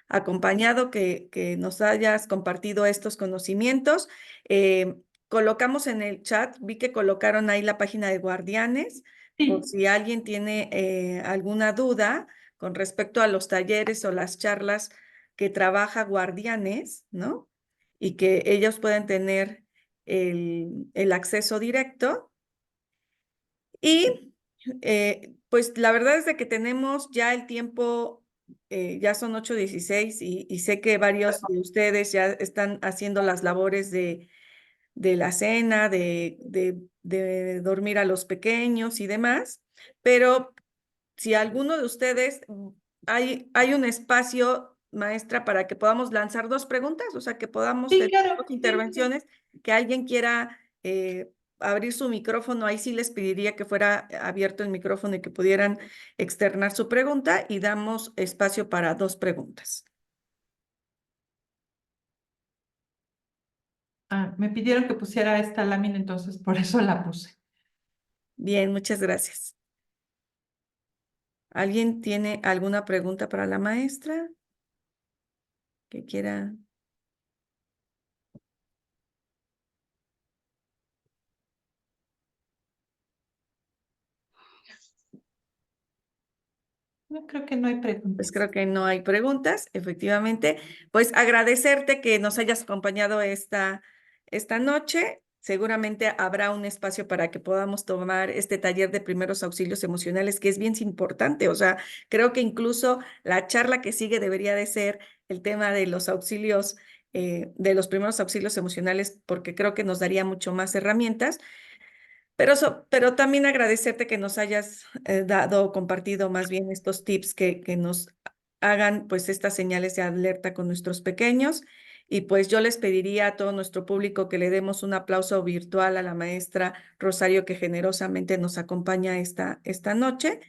acompañado, que nos hayas compartido estos conocimientos. Colocamos en el chat, vi que colocaron ahí la página de Guardianes, por Sí. si alguien tiene alguna duda con respecto a los talleres o las charlas que trabaja Guardianes, ¿no? Y que ellos pueden tener el acceso directo. Y pues la verdad es de que tenemos ya el tiempo, ya son 8:16 y sé que varios de ustedes ya están haciendo las labores de la cena, de dormir a los pequeños y demás, pero si alguno de ustedes, hay un espacio, maestra, para que podamos lanzar 2 preguntas, o sea, que podamos Sí, tener claro. 2 Sí, sí. intervenciones, que alguien quiera abrir su micrófono, ahí sí les pediría que fuera abierto el micrófono y que pudieran externar su pregunta y damos espacio para 2 preguntas. Me pidieron que pusiera esta lámina, entonces por eso la puse. Bien, muchas gracias. ¿Alguien tiene alguna pregunta para la maestra que quiera? No, creo que no hay Pues preguntas. creo que no hay preguntas, efectivamente. Pues agradecerte que nos hayas acompañado esta noche seguramente habrá un espacio para que podamos tomar este taller de primeros auxilios emocionales, que es bien importante. O sea, creo que incluso la charla que sigue debería de ser el tema de los auxilios, de los primeros auxilios emocionales, porque creo que nos daría mucho más herramientas. Pero también agradecerte que nos hayas compartido más bien estos tips que nos hagan pues estas señales de alerta con nuestros pequeños. Y pues yo les pediría a todo nuestro público que le demos un aplauso virtual a la maestra Rosario, que generosamente nos acompaña esta noche.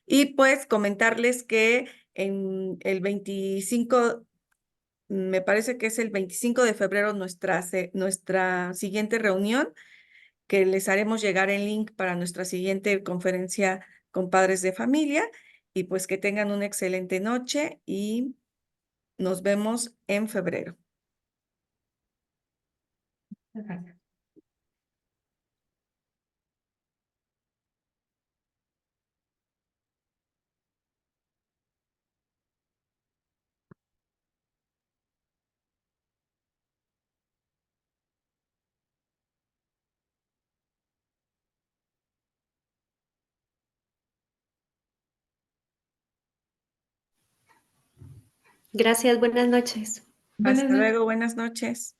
Y pues comentarles que en el 25, me parece que es el 25 de febrero, nuestra siguiente reunión, que les haremos llegar el link para nuestra siguiente conferencia con padres de familia. Y pues que tengan una excelente noche y nos vemos en febrero. Gracias. Gracias, buenas noches. Buenas Hasta noches. luego, buenas noches.